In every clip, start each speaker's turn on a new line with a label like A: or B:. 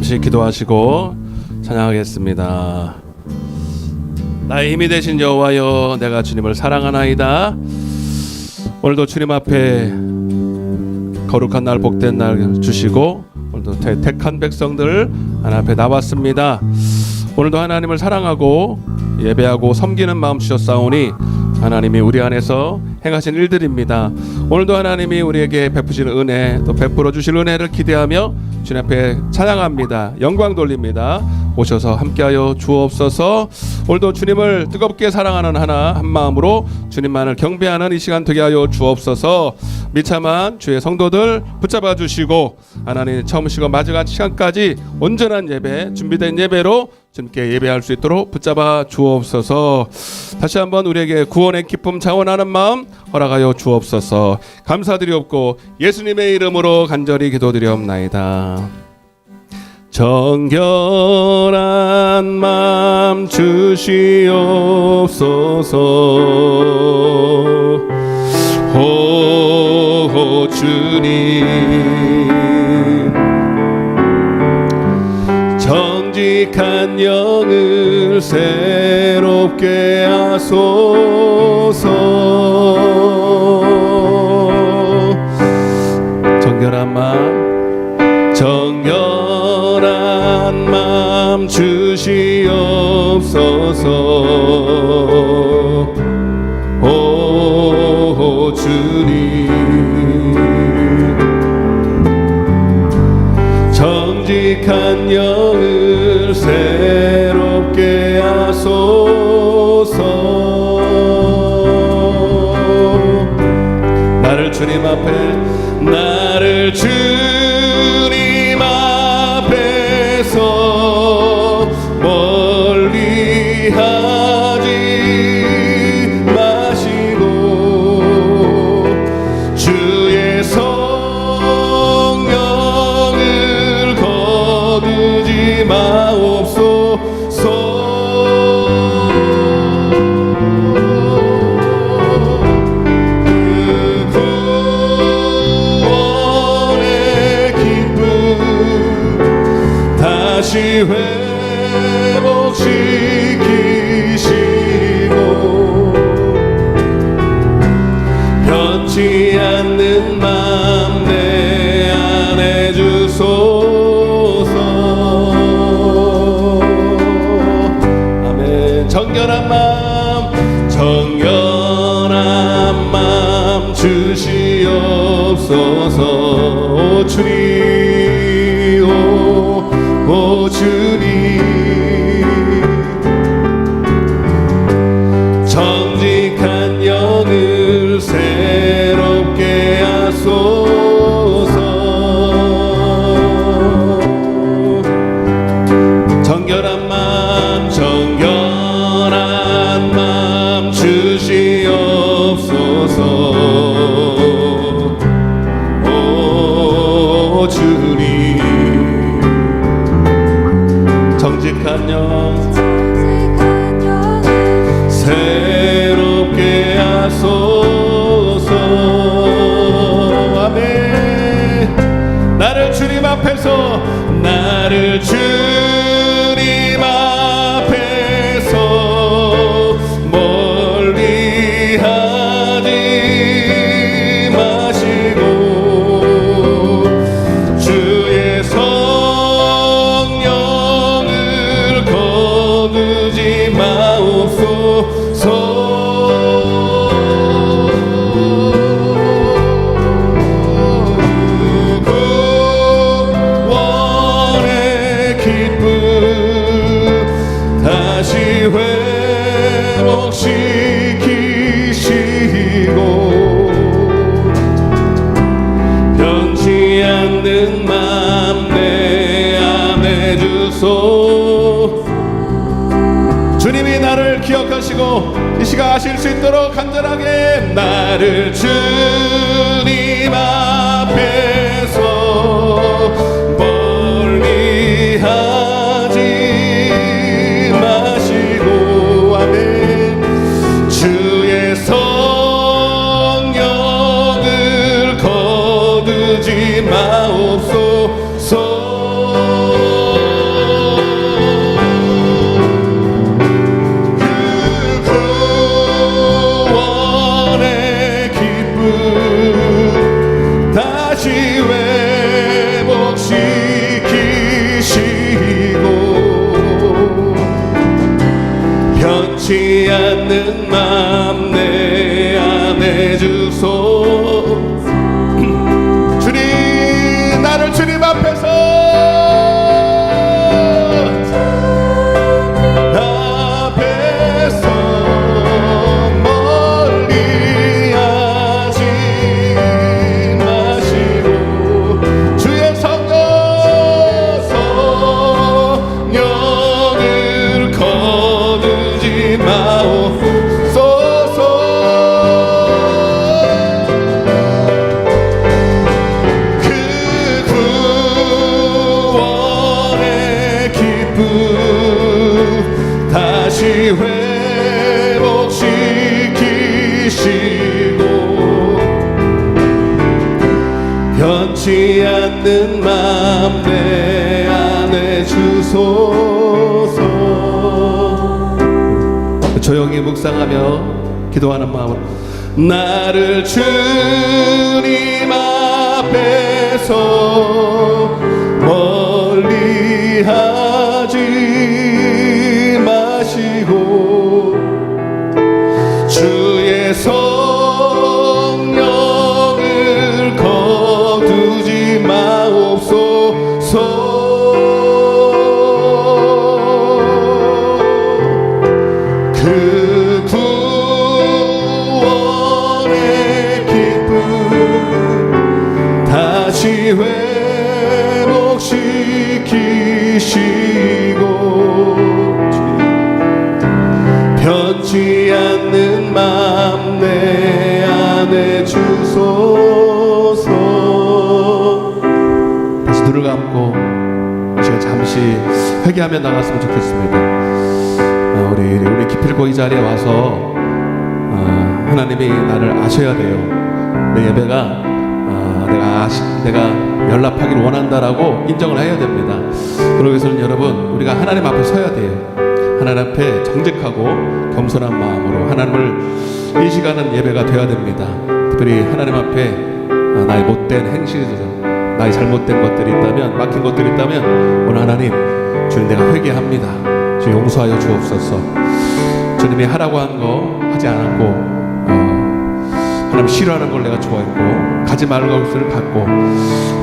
A: 잠시 기도하시고 찬양하겠습니다. 나의 힘이 되신 여호와여, 내가 주님을 사랑하나이다. 오늘도 주님 앞에 거룩한 날, 복된 날 주시고 오늘도 택한 백성들 하나님 앞에 나왔습니다. 오늘도 하나님을 사랑하고 예배하고 섬기는 마음 주셨사오니 하나님이 우리 안에서 행하신 일들입니다. 오늘도 하나님이 우리에게 베푸시는 은혜, 또 베풀어 주실 은혜를 기대하며 주님 앞에 찬양합니다. 영광 돌립니다. 오셔서 함께하여 주옵소서. 오늘도 주님을 뜨겁게 사랑하는 한 마음으로 주님만을 경배하는 이 시간 되게 하여 주옵소서. 미참한 주의 성도들 붙잡아 주시고 하나님 처음이시고 마지막 시간까지 온전한 예배, 준비된 예배로 주님께 예배할 수 있도록 붙잡아 주옵소서. 다시 한번 우리에게 구원의 기쁨 자원하는 마음 허락하여 주옵소서. 감사드리옵고 예수님의 이름으로 간절히 기도드리옵나이다. 정결한 마음 주시옵소서. 오 주님, 정직한 영을 새롭게 하소서. 정결한 마음 주시옵소서. 오 주님, 정직한 영을 새롭게 하소서. 나를 주님 앞에서 멀리 하지 마시고 주의 성령을 거두지 마옵소서. 다시 회복시키시고 변치 않는 맘 내 안에 주소서. 아멘. 정결한 마음 주시옵소서. 오 주님, 오 주님, 정직한 영을 새롭게 하소서. 정결한 마음 주시옵소서. 오 주님, 정직한 영 새롭게 하소서. 아멘. 나를 주님 앞에서 멀리 하지 마시고 주의 성령을 거두지 마옵소서. 구원의 기쁨 다시 회복시키시고 변치 않는 맘 내 안에 주소. 주님이 나를 기억하시고 이 시간 하실 수 있도록 간절하게 나를 주님 앞에서 멀리 하지 마시고 아멘. 주의 성령을 거두지 마옵소서. 다시 회복시키시고 변치 않는 맘 내 안에 주소. 주님, 나를 주님 앞에서 다시 회복시키시고 변치 않는 맘 내 안에 주소서. 조용히 묵상하며 기도하는 마음으로 나를 주님 앞에서 멀리하지 마시고 주의 성령을 거두지 마옵소서. 그 구원의 기쁨 다시 회복시키시고 변치 않는 맘 내 안에 주소서. 다시 눈을 감고 제가 잠시 회개하며 나갔으면 좋겠습니다. 우리 기필코 이 자리에 와서 하나님이 나를 아셔야 돼요. 내 예배가 내가 연락하기를 원한다라고 인정을 해야 됩니다. 그러기 위해서는 여러분, 우리가 하나님 앞에 서야 돼요. 하나님 앞에 정직하고 겸손한 마음으로 하나님을 인식하는 예배가 되어야 됩니다. 특별히 하나님 앞에 나의 못된 행실들, 나의 잘못된 것들이 있다면, 막힌 것들이 있다면 오늘 하나님, 주님 내가 회개합니다. 주 용서하여 주옵소서. 주님이 하라고 한 거 하지 않았고 하나님 싫어하는 걸 내가 좋아했고 가지 말을 것을 갖고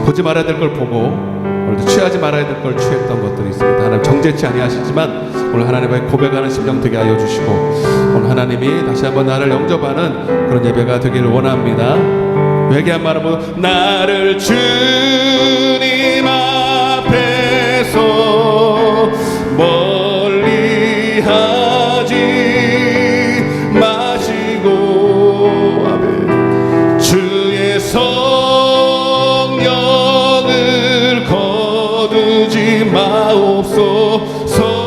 A: 보지 말아야 될 걸 보고 오늘도 취하지 말아야 될 걸 취했던 것들이 있습니다. 하나님 정죄치 아니하시지만 오늘 하나님의 고백하는 심령 되게 하여 주시고 오늘 하나님이 다시 한번 나를 영접하는 그런 예배가 되기를 원합니다. 회개한 마음으로 나를 주님 앞에서 멀리하지 마시고 아멘. 주의 성령을 거두지 마옵소서.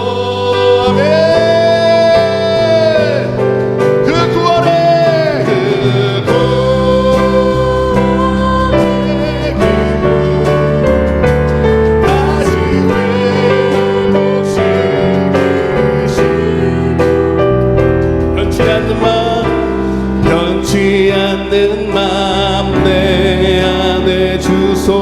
A: 변치 않는 맘 내 안에 주소서.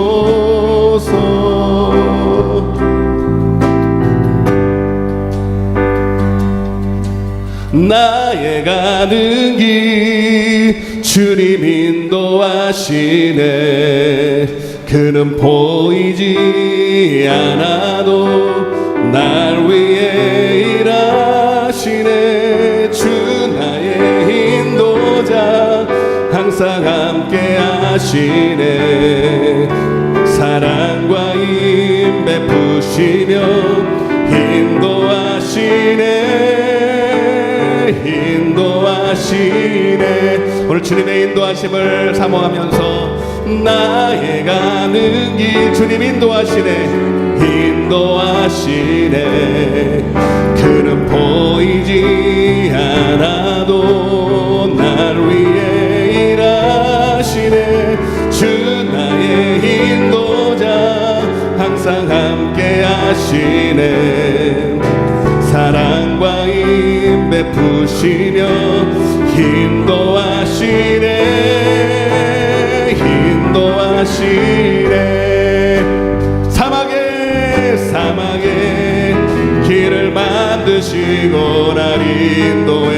A: 나의 가는 길 주님 인도하시네. 그는 보이지 않아도 날 위해 일하시네. 주 나의 인도자 항상 함께 하시네. 사랑과 힘 베푸시며 인도하시네. 오늘 주님의 인도하심을 사모하면서 나의 가는 길 주님 인도하시네. 그는 보이지 않아도 날 위해 일하시네. 주 나의 인도자 항상 함께 하시네. 사랑과 힘 베푸시며 인도하시네. 인도하시네. 사막에 길을 만드시고 날 인도해.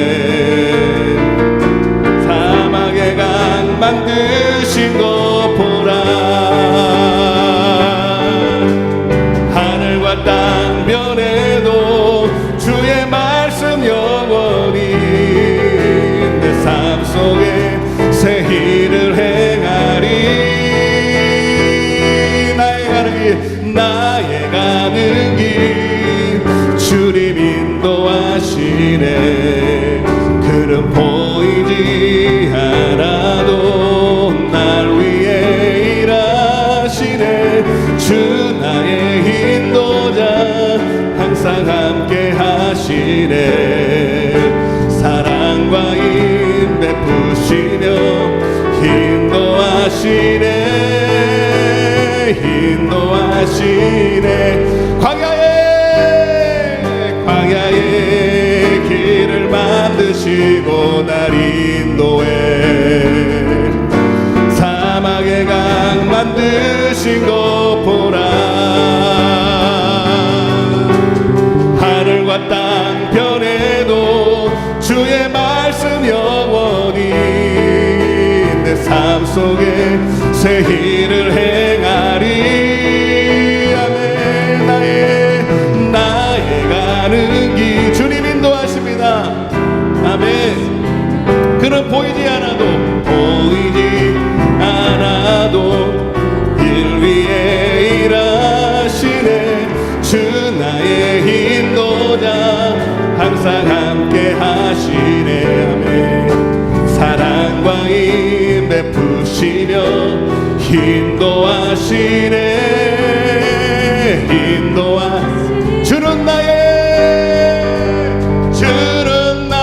A: 사막에 강 만드신 것 보라. 하늘과 땅 변해도 주의 말씀 영원히 내 삶 속에 새 일을 행하리. 나의 가는 길 주님 인도하시네. 그는 보이지 않아도 날 위해 일하시네. 주 나의 인도자 항상 함께 하시네. 사랑과 힘 베푸시며 인도하시네. 인도하시네. 광야에 길을 만드시고 날 인도해. 사막에 강 만드신 것 보라. 하늘과 땅 변해도 주의 말씀 영원히 내 삶 속에 새 일을 행하리. 아멘. 나의 가는 길 주님 인도하십니다. 아멘. 그는 보이지 않아도 일 위에 일하시네. 주 나의 인도자 항상 함께 하시네. 아멘. 사랑과 힘 베푸시며 인도하시네. 주는 나의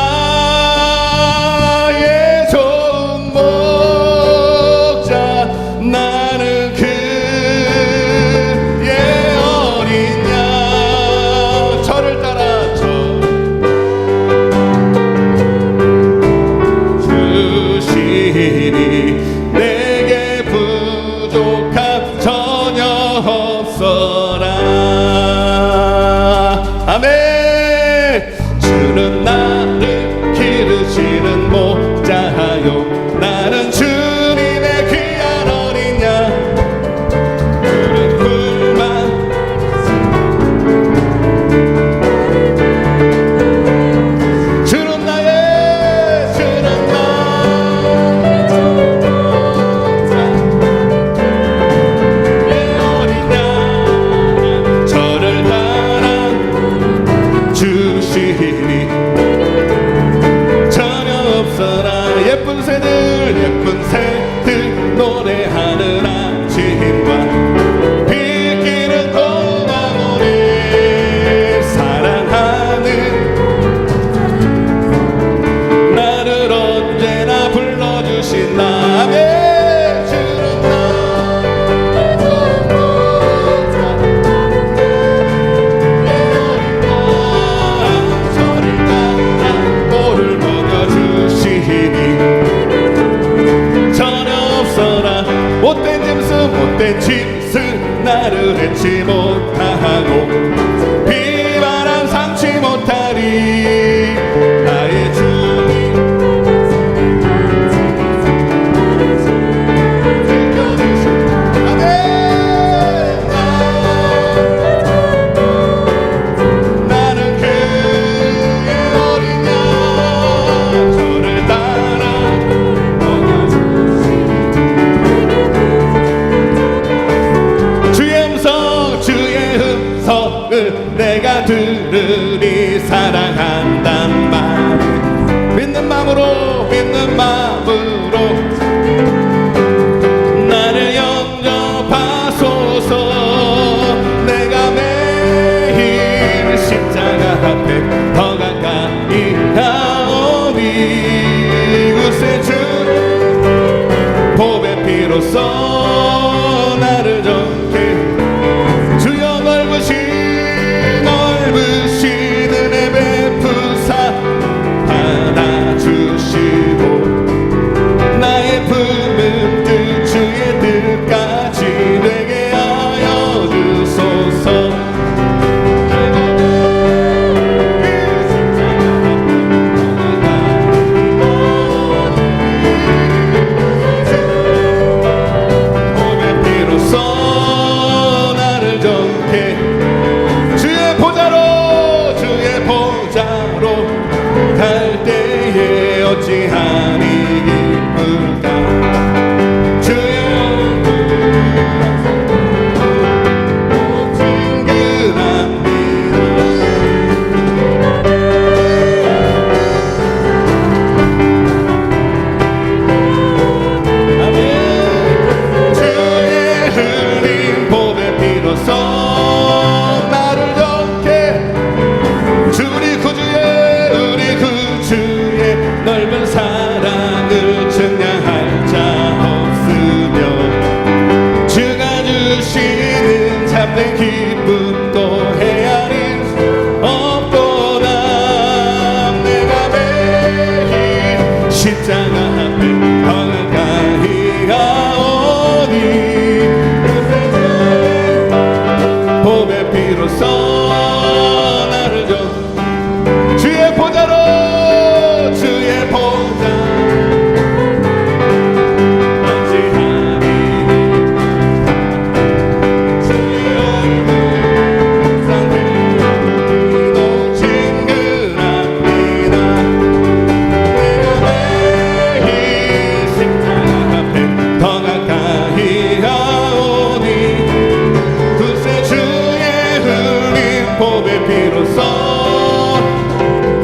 A: 좋은 목자. 나는 그의 어린 양. 저를 따라 주시니 내게 부족함 전혀 없어라. 아멘. 주는 나를 기르시는 목자요. 나는 주님의 귀한 어린 양. 그는 풀만 주는 나의 어린 양. 저를 따라 주시니 전혀 없어라. 예쁜 새들 노래하는 아침과 비키는 동방오리 사랑하는 나를 언제나 불러주신 나의 주는 나의 전부자. 저를 따라 꼴을 먹여주시니 전혀 없어라. 못된 짐승 나를 해치 못하고 비바람 삼지 못하리. 나의 주님 아멘. 나는 그의 어린 양. 저를 따라 주의 음성을 내가 들으니 사랑한단 말. 믿는 마음으로 나를 영접하소서. 내가 매일 십자가 앞에 더 가까이 가오니 이곳에 주 보배 피로써 나를 정케 주여 넓으신 은혜 베푸사 받아주시고 나의 품은 그 주의 뜻까지 주시는 참된 기쁨도 헤아릴 수 없도다. 내가 매일 십자가 앞에 더 가까이 가오니 봄의 비로소 나를 줘 주의 보좌로 주의 보좌 어찌하니 주의 얼굴 상대히 높진 그랍니다. 내가 매일 십자가 앞에 더 가까이 가오니 그새 주의 흘린 봄의 비로소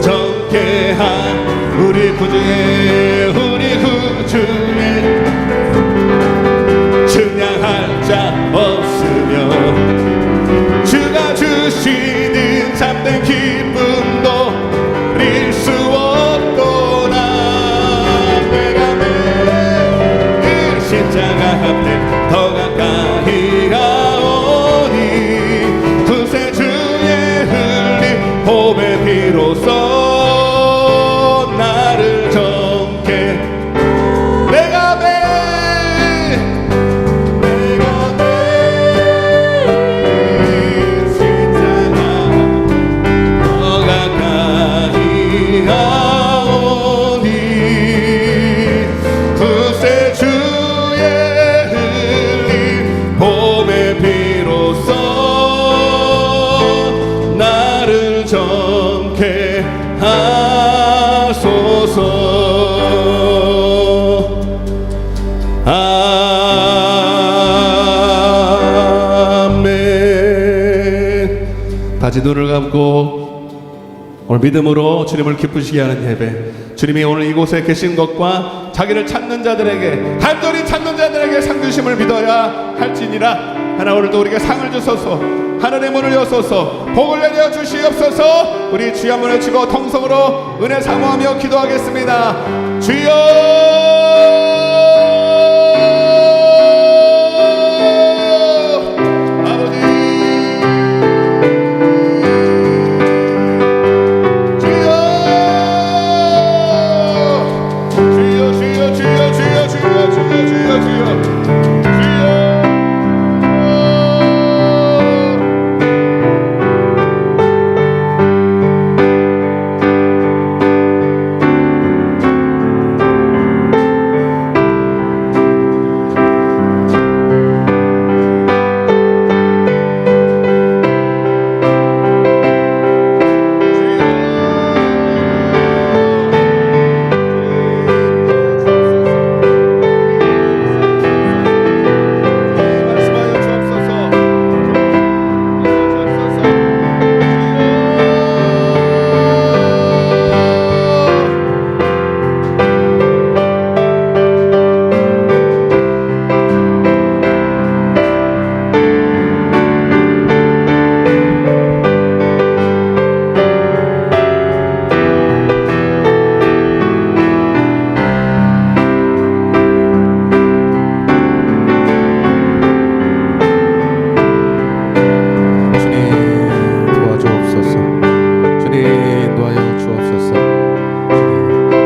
A: 정케한 우리 구주의 측량할 자 없으며 주가 주시는 참된 기쁨도 잃을 수 없도다. 내가 매일 십자가 앞에 더 가까이 가오니 그새 주의 흘린 봄의 비로소 나를 정케 내가 매일 십자가 더 가까이 가오니 그새 주의 흘린 봄의 비로소 나를 정케 하소서. 아멘. 다시 눈을 감고 오늘 믿음으로 주님을 기쁘시게 하는 예배, 주님이 오늘 이곳에 계신 것과 자기를 찾는 자들에게, 간절히 찾는 자들에게 상 주심을 믿어야 할지니라. 하나 오늘도 우리에게 상을 주소서, 하늘의 문을 여소서, 복을 내려 주시옵소서. 우리 주여 한번 외치고 통성으로 은혜 사모하며 기도하겠습니다. 주여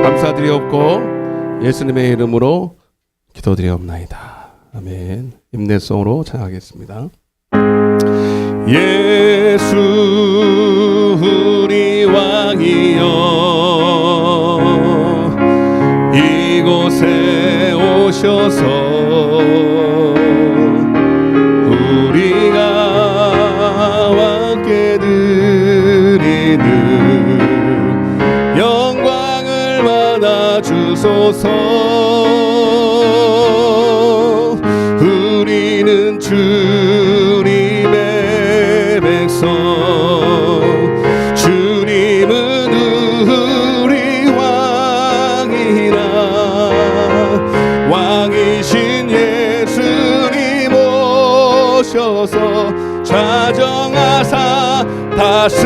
A: 감사드리옵고 예수님의 이름으로 기도드리옵나이다. 아멘. 임내성으로 찬양하겠습니다. 예수 우리 왕이여 이곳에 오셔서 우리가 함께 드리는 영광을 받아 주소서. 우리는 주님의 백성, 주님은 우리 왕이라. 왕이신 예수님 오셔서 좌정하사 다스리소서.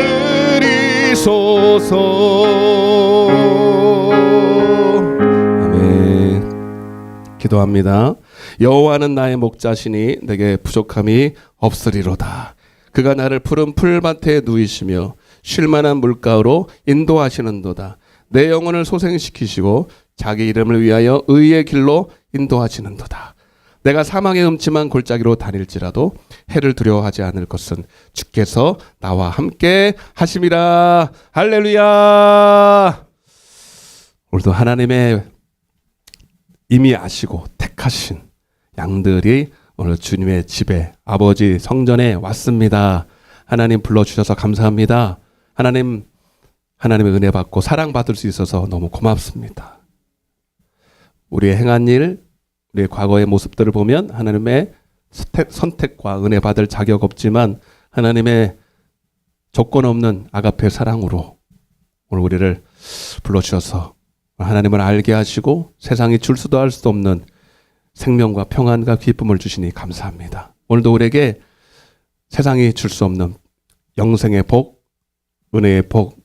A: 아멘. 기도합니다. 여호와는 나의 목자시니 내게 부족함이 없으리로다. 그가 나를 푸른 풀밭에 누이시며 쉴만한 물가로 인도하시는도다. 내 영혼을 소생시키시고 자기 이름을 위하여 의의 길로 인도하시는도다. 내가 사망의 음침한 골짜기로 다닐지라도 해를 두려워하지 않을 것은 주께서 나와 함께 하심이라. 할렐루야. 오늘도 하나님의 이미 아시고 택하신 양들이 오늘 주님의 집에, 아버지 성전에 왔습니다. 하나님 불러주셔서 감사합니다. 하나님의 은혜 받고 사랑받을 수 있어서 너무 고맙습니다. 우리의 행한 일, 우리의 과거의 모습들을 보면 하나님의 선택과 은혜 받을 자격 없지만 하나님의 조건 없는 아가페 사랑으로 오늘 우리를 불러주셔서 하나님을 알게 하시고 세상이 줄 수도 할 수도 없는 생명과 평안과 기쁨을 주시니 감사합니다. 오늘도 우리에게 세상이 줄 수 없는 영생의 복, 은혜의 복,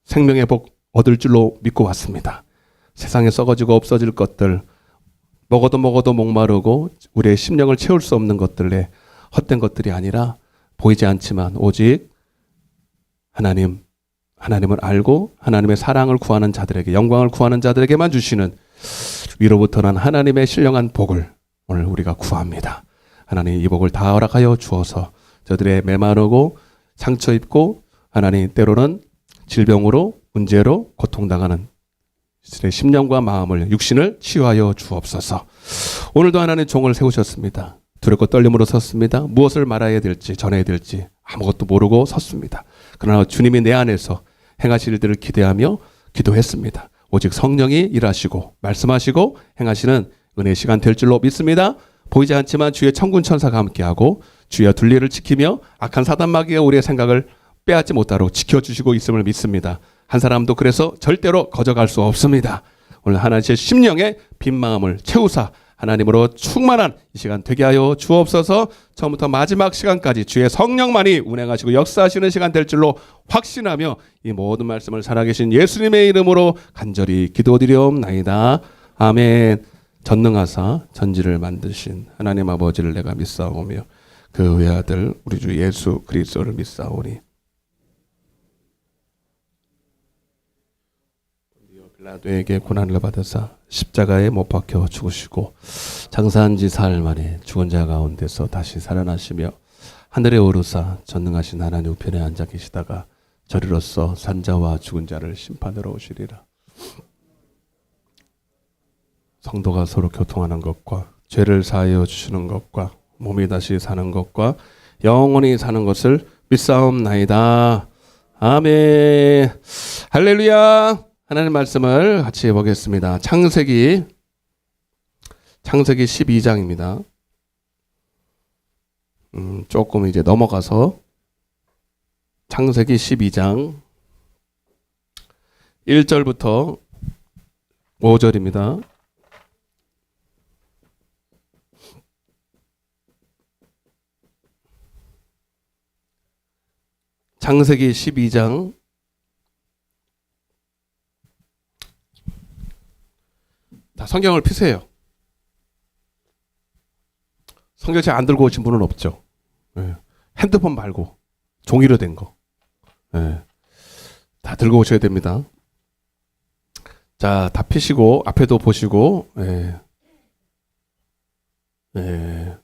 A: 생명의 복 얻을 줄로 믿고 왔습니다. 세상에 썩어지고 없어질 것들, 먹어도 목마르고 우리의 심령을 채울 수 없는 것들에 헛된 것들이 아니라 보이지 않지만 오직 하나님을 알고 하나님의 사랑을 구하는 자들에게, 영광을 구하는 자들에게만 주시는 위로부터 난 하나님의 신령한 복을 오늘 우리가 구합니다. 하나님 이 복을 다 허락하여 주어서 저들의 메마르고 상처 입고 하나님 때로는 질병으로 문제로 고통당하는 심령과 마음을, 육신을 치유하여 주옵소서. 오늘도 하나님 종을 세우셨습니다. 두렵고 떨림으로 섰습니다. 무엇을 말해야 될지 전해야 될지 아무것도 모르고 섰습니다. 그러나 주님이 내 안에서 행하실 일들을 기대하며 기도했습니다. 오직 성령이 일하시고 말씀하시고 행하시는 은혜 시간 될 줄로 믿습니다. 보이지 않지만 주의 천군 천사가 함께하고 주의 둘리를 지키며 악한 사단 마귀가 우리의 생각을 빼앗지 못하도록 지켜주시고 있음을 믿습니다. 한 사람도 그래서 절대로 거저갈 수 없습니다. 오늘 하나님의 심령의 빈 마음을 채우사 하나님으로 충만한 이 시간 되게 하여 주옵소서. 처음부터 마지막 시간까지 주의 성령만이 운행하시고 역사하시는 시간 될 줄로 확신하며 이 모든 말씀을 살아계신 예수님의 이름으로 간절히 기도드리옵나이다. 아멘. 전능하사 전지를 만드신 하나님 아버지를 내가 믿사오며 그 외아들 우리 주 예수 그리스도를 믿사오니 빌라도에게 고난을 받으사 십자가에 못 박혀 죽으시고 장사한 지 사흘 만에 죽은 자 가운데서 다시 살아나시며 하늘에 오르사 전능하신 하나님 우편에 앉아 계시다가 저리로서 산자와 죽은 자를 심판하러 오시리라. 성도가 서로 교통하는 것과 죄를 사하여 주시는 것과 몸이 다시 사는 것과 영원히 사는 것을 믿사옵나이다. 아멘. 할렐루야. 하나님 말씀을 같이 해보겠습니다. 창세기 12장입니다. 조금 이제 넘어가서 창세기 12장 1절부터 5절입니다. 창세기 12장 다 성경을 피세요. 성경 잘 안 들고 오신 분은 없죠. 네. 핸드폰 말고 종이로 된 거. 네. 다 들고 오셔야 됩니다. 자, 다 피시고 앞에도 보시고. 네. 네.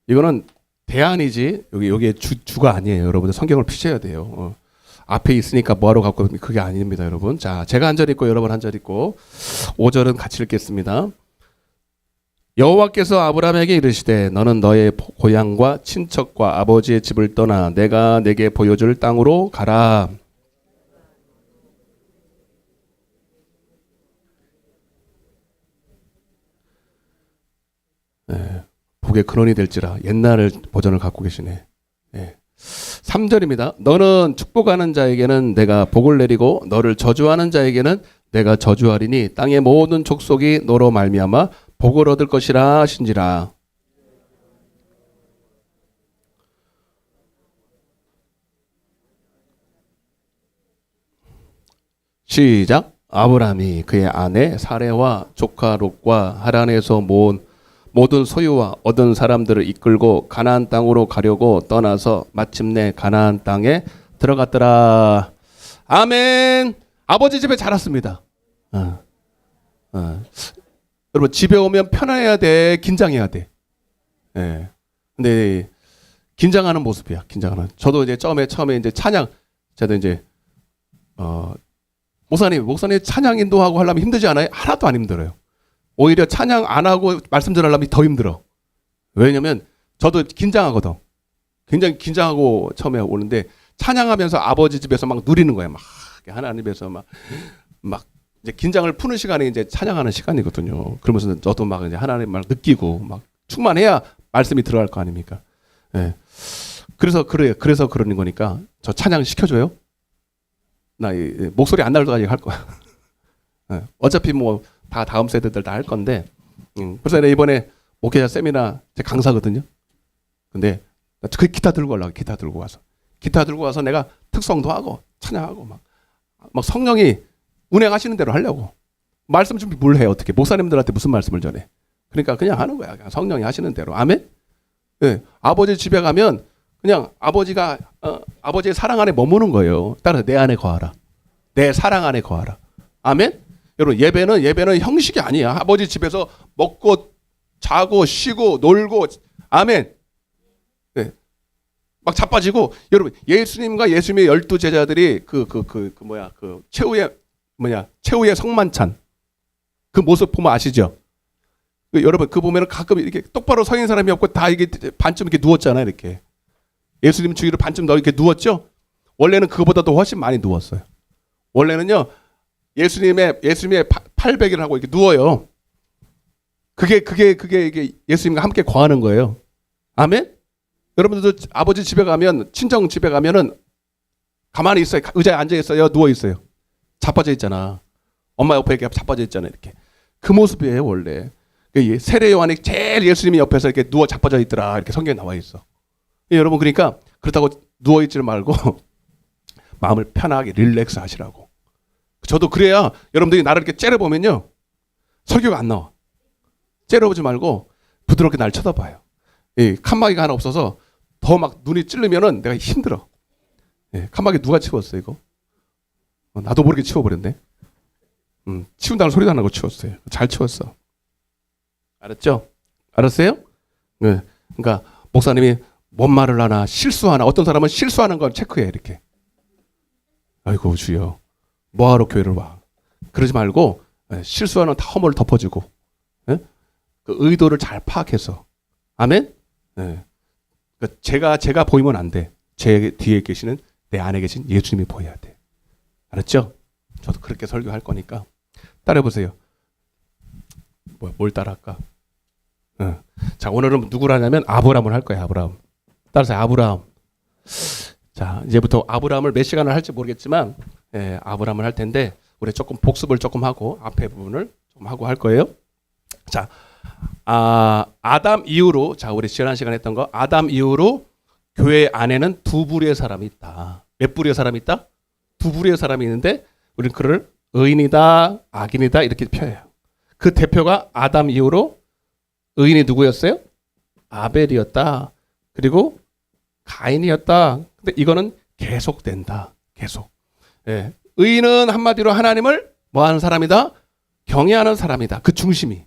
A: 이거는 대안이지 여기에 주가 아니에요. 여러분들 성경을 피셔야 돼요. 앞에 있으니까 뭐하러 갖고 그게 아닙니다, 여러분. 자, 제가 한 절 읽고 여러분 한 절 읽고 5절은 같이 읽겠습니다. 여호와께서 아브라함에게 이르시되 너는 너의 고향과 친척과 아버지의 집을 떠나 내가 내게 보여줄 땅으로 가라. 네, 복의 근원이 될지라. 옛날 버전을 갖고 계시네. 네. 3절입니다. 너는 축복하는 자에게는 내가 복을 내리고 너를 저주하는 자에게는 내가 저주하리니 땅의 모든 족속이 너로 말미암아 복을 얻을 것이라 하신지라. 시작. 아브라함이 그의 아내 사레와 조카 롯과 하란에서 모은 모든 소유와 얻은 사람들을 이끌고 가나안 땅으로 가려고 떠나서 마침내 가나안 땅에 들어갔더라. 아멘. 아버지 집에 자랐습니다. 여러분 집에 오면 편안해야 돼, 긴장해야 돼. 예. 근데 긴장하는 모습이야. 긴장하는. 저도 이제 처음에 이제 찬양, 저도 이제 목사님 찬양 인도하고 하려면 힘들지 않아요? 하나도 안 힘들어요. 오히려 찬양 안 하고 말씀 전하려면 더 힘들어. 왜냐면 저도 긴장하거든. 굉장히 긴장하고 처음에 오는데 찬양하면서 아버지 집에서 막 누리는 거야. 막 하나님에서 막 이제 긴장을 푸는 시간이 이제 찬양하는 시간이거든요. 그러면서 저도 막 이제 하나님 말 느끼고 막 충만해야 말씀이 들어갈 거 아닙니까? 예. 그래서 그러는 거니까 저 찬양 시켜줘요. 나 목소리 안 날까지 할 거야. 예. 어차피 뭐 다 다음 세대들 다 할 건데. 그래서 내가 이번에 목회자 세미나 제 강사거든요. 근데 그 기타 들고 가려고. 기타 들고 와서 내가 특성도 하고 찬양하고 막 성령이 운행하시는 대로 하려고. 말씀 준비 뭘 해? 어떻게 목사님들한테 무슨 말씀을 전해? 그러니까 그냥 하는 거야. 그냥 성령이 하시는 대로. 아멘. 네. 아버지 집에 가면 그냥 아버지가 아버지의 사랑 안에 머무는 거예요. 따라서 내 안에 거하라. 내 사랑 안에 거하라. 아멘. 여러분 예배는 형식이 아니야. 아버지 집에서 먹고 자고 쉬고 놀고. 아멘. 네. 막 자빠지고. 여러분 예수님과 예수님의 12 제자들이 최후의 성만찬 그 모습 보면 아시죠? 여러분 그 보면은 가끔 이렇게 똑바로 서 있는 사람이 없고 다 이게 반쯤 이렇게 누웠잖아요. 이렇게 예수님 주위로 반쯤 이렇게 누웠죠. 원래는 그거보다도 훨씬 많이 누웠어요. 원래는요 예수님의 팔베개를 하고 이렇게 누워요. 그게 이게 예수님과 함께 거하는 거예요. 아멘. 여러분들도 아버지 집에 가면 친정 집에 가면은 가만히 있어요. 의자에 앉아 있어요. 누워 있어요. 자빠져 있잖아. 엄마 옆에 이렇게 자빠져 있잖아. 이렇게 그 모습이에요 원래. 세례 요한이 제일 예수님이 옆에서 이렇게 누워 자빠져 있더라. 이렇게 성경에 나와 있어. 여러분 그러니까 그렇다고 누워 있지 말고 마음을 편하게 릴렉스 하시라고. 저도 그래야 여러분들이 나를 이렇게 째려보면요 설교가 안 나와. 째려보지 말고 부드럽게 날 쳐다봐요. 칸막이가 하나 없어서 더 막 눈이 찔리면은 내가 힘들어. 칸막이 누가 치웠어 이거? 나도 모르게 치워버렸네. 치운다는 소리도 안 나고 치웠어요. 잘 치웠어. 알았죠? 알았어요? 네. 그러니까 목사님이 뭔 말을 하나 실수하나 어떤 사람은 실수하는 걸 체크해 이렇게. 아이고 주여 뭐하러 교회를 와. 그러지 말고 실수하는 다 허물을 덮어주고 그 의도를 잘 파악해서. 아멘? 네. 그러니까 제가 보이면 안 돼. 제 뒤에 계시는 내 안에 계신 예수님이 보여야 돼. 알았죠? 저도 그렇게 설교할 거니까 따라해보세요. 뭘 따라할까? 자 오늘은 누구를 하냐면 아브라함을 할 거예요. 아브라함. 따라서 아브라함. 자 이제부터 아브라함을 몇 시간을 할지 모르겠지만 아브라함을 할 텐데 우리 조금 복습을 조금 하고 앞에 부분을 좀 하고 할 거예요. 자 아담 이후로 자 우리 지난 시간에 했던 거 아담 이후로 교회 안에는 두 부류의 사람이 있다. 몇 부류의 사람이 있다? 두 부류의 사람이 있는데 우리는 그를 의인이다 악인이다 이렇게 표해요. 그 대표가 아담 이후로 의인이 누구였어요? 아벨이었다. 그리고 가인이었다. 근데 이거는 계속된다. 계속. 의인은 한마디로 하나님을 뭐하는 사람이다? 경외하는 사람이다. 그 중심이.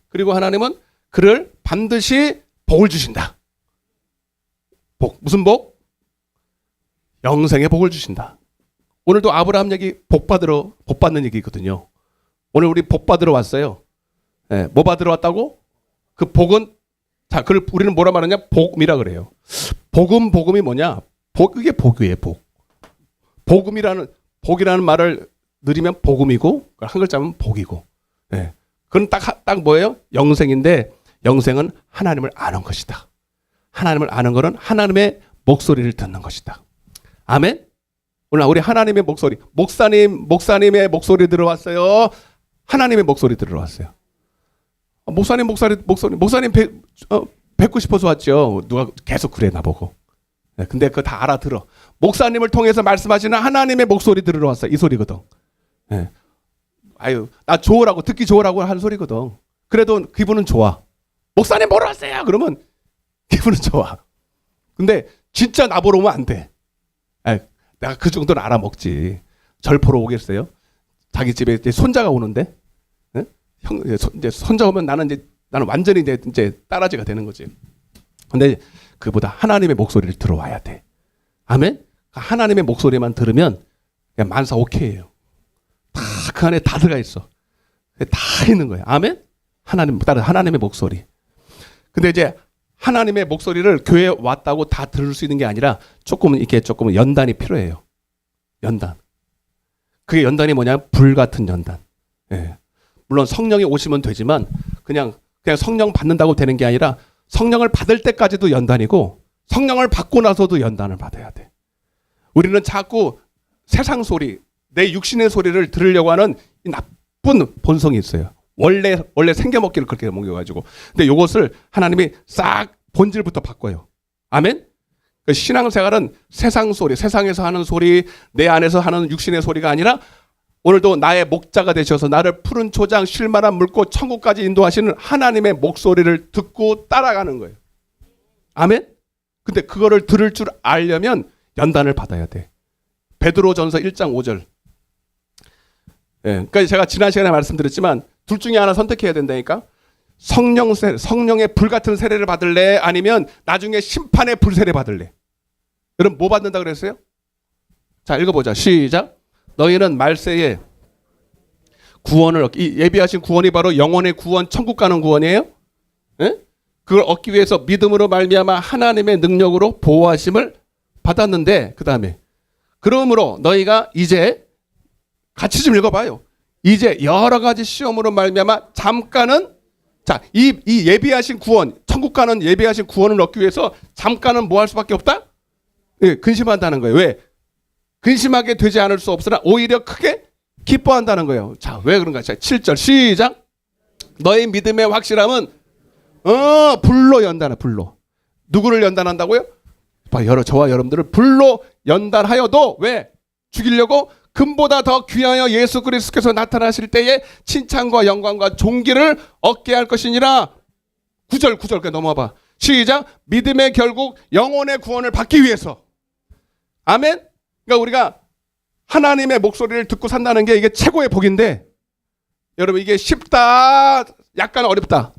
A: 그리고 하나님은 그를 반드시 복을 주신다. 복. 무슨 복? 영생의 복을 주신다. 오늘도 아브라함 얘기 복 받는 얘기거든요. 오늘 우리 복 받으러 왔어요. 뭐 받으러 왔다고? 그 복은 자, 그걸 우리는 뭐라 말하냐? 복음이라 그래요. 복음이 뭐냐? 이게 복이에요, 복. 복이라는 말을 늘리면 복음이고 한 글자면 복이고. 그건 딱 뭐예요? 영생인데 영생은 하나님을 아는 것이다. 하나님을 아는 것은 하나님의 목소리를 듣는 것이다. 아멘? 오늘 우리 하나님의 목소리, 목사님의 목소리 들어왔어요. 하나님의 목소리 들어왔어요. 목사님 뵙고 싶어서 왔죠. 누가 계속 그래 나보고. 근데 그거 다 알아들어. 목사님을 통해서 말씀하시는 하나님의 목소리 들으러 왔어요. 이 소리거든. 아유, 나 듣기 좋으라고 하는 소리거든. 그래도 기분은 좋아. 목사님 보러 왔어요. 그러면 기분은 좋아. 근데 진짜 나보러 오면 안 돼. 내가 그 정도는 알아먹지. 절 보러 오겠어요? 자기 집에 이제 손자가 오는데, 응? 이제 손자 오면 나는 완전히 이제 따라지가 되는 거지. 근데 그보다 하나님의 목소리를 들어와야 돼. 아멘? 하나님의 목소리만 들으면 그냥 만사 오케이예요. 다 그 안에 다 들어가 있어. 다 있는 거예요. 아멘? 따른 하나님의 목소리. 근데 이제 하나님의 목소리를 교회에 왔다고 다 들을 수 있는 게 아니라 조금 연단이 필요해요. 연단. 그게 연단이 뭐냐면 불 같은 연단. 예. 물론 성령이 오시면 되지만 그냥 성령 받는다고 되는 게 아니라 성령을 받을 때까지도 연단이고 성령을 받고 나서도 연단을 받아야 돼. 우리는 자꾸 세상 소리, 내 육신의 소리를 들으려고 하는 이 나쁜 본성이 있어요. 원래 생겨먹기를 그렇게 먹여가지고. 근데 이것을 하나님이 싹 본질부터 바꿔요. 아멘? 그 신앙생활은 세상 소리, 세상에서 하는 소리, 내 안에서 하는 육신의 소리가 아니라 오늘도 나의 목자가 되셔서 나를 푸른 초장 쉴만한 물꽃 천국까지 인도하시는 하나님의 목소리를 듣고 따라가는 거예요. 아멘? 근데 그거를 들을 줄 알려면 연단을 받아야 돼. 베드로전서 1장 5절. 예, 그러니까 제가 지난 시간에 말씀드렸지만 둘 중에 하나 선택해야 된다니까. 성령의 불 같은 세례를 받을래? 아니면 나중에 심판의 불세례 받을래? 여러분 뭐 받는다 그랬어요? 자, 읽어보자. 시작. 너희는 말세에 구원을 예비하신 구원이 바로 영혼의 구원, 천국 가는 구원이에요. 예? 그걸 얻기 위해서 믿음으로 말미암아 하나님의 능력으로 보호하심을 받았는데, 그 다음에 그러므로 너희가 이제 같이 좀 읽어봐요. 이제 여러 가지 시험으로 말미암아 잠깐은, 자, 이 예비하신 구원, 천국 가는 예비하신 구원을 얻기 위해서 잠깐은 뭐 할 수밖에 없다? 예, 근심한다는 거예요. 왜? 근심하게 되지 않을 수 없으나 오히려 크게 기뻐한다는 거예요. 자, 왜 그런가? 자, 7절 시작. 너희 믿음의 확실함은 불로 연단해. 불로. 누구를 연단한다고요? 저와 여러분들을 불로 연단하여도 왜? 죽이려고 금보다 더 귀하여 예수 그리스도께서 나타나실 때에 칭찬과 영광과 존귀를 얻게 할 것이니라. 9절 그냥 넘어봐. 시작. 믿음의 결국 영혼의 구원을 받기 위해서. 아멘. 그러니까 우리가 하나님의 목소리를 듣고 산다는 게 이게 최고의 복인데, 여러분 이게 쉽다, 약간 어렵다.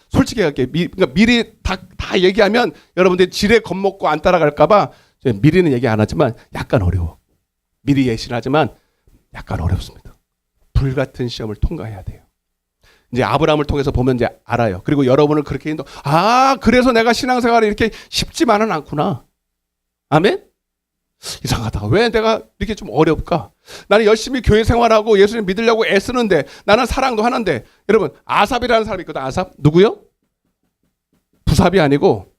A: 솔직히 할게. 그러니까 미리 다 얘기하면 여러분들이 지레 겁먹고 안 따라갈까봐 미리는 얘기 안 하지만 약간 어려워. 미리 예신하지만 약간 어렵습니다. 불같은 시험을 통과해야 돼요. 이제 아브라함을 통해서 보면 이제 알아요. 그리고 여러분을 그렇게 그래서 내가 신앙생활이 이렇게 쉽지만은 않구나. 아멘? 이상하다. 왜 내가 이렇게 좀 어렵까? 나는 열심히 교회 생활하고 예수님 믿으려고 애쓰는데, 나는 사랑도 하는데. 여러분, 아삽이라는 사람이 있거든. 아삽. 누구요? 부삽이 아니고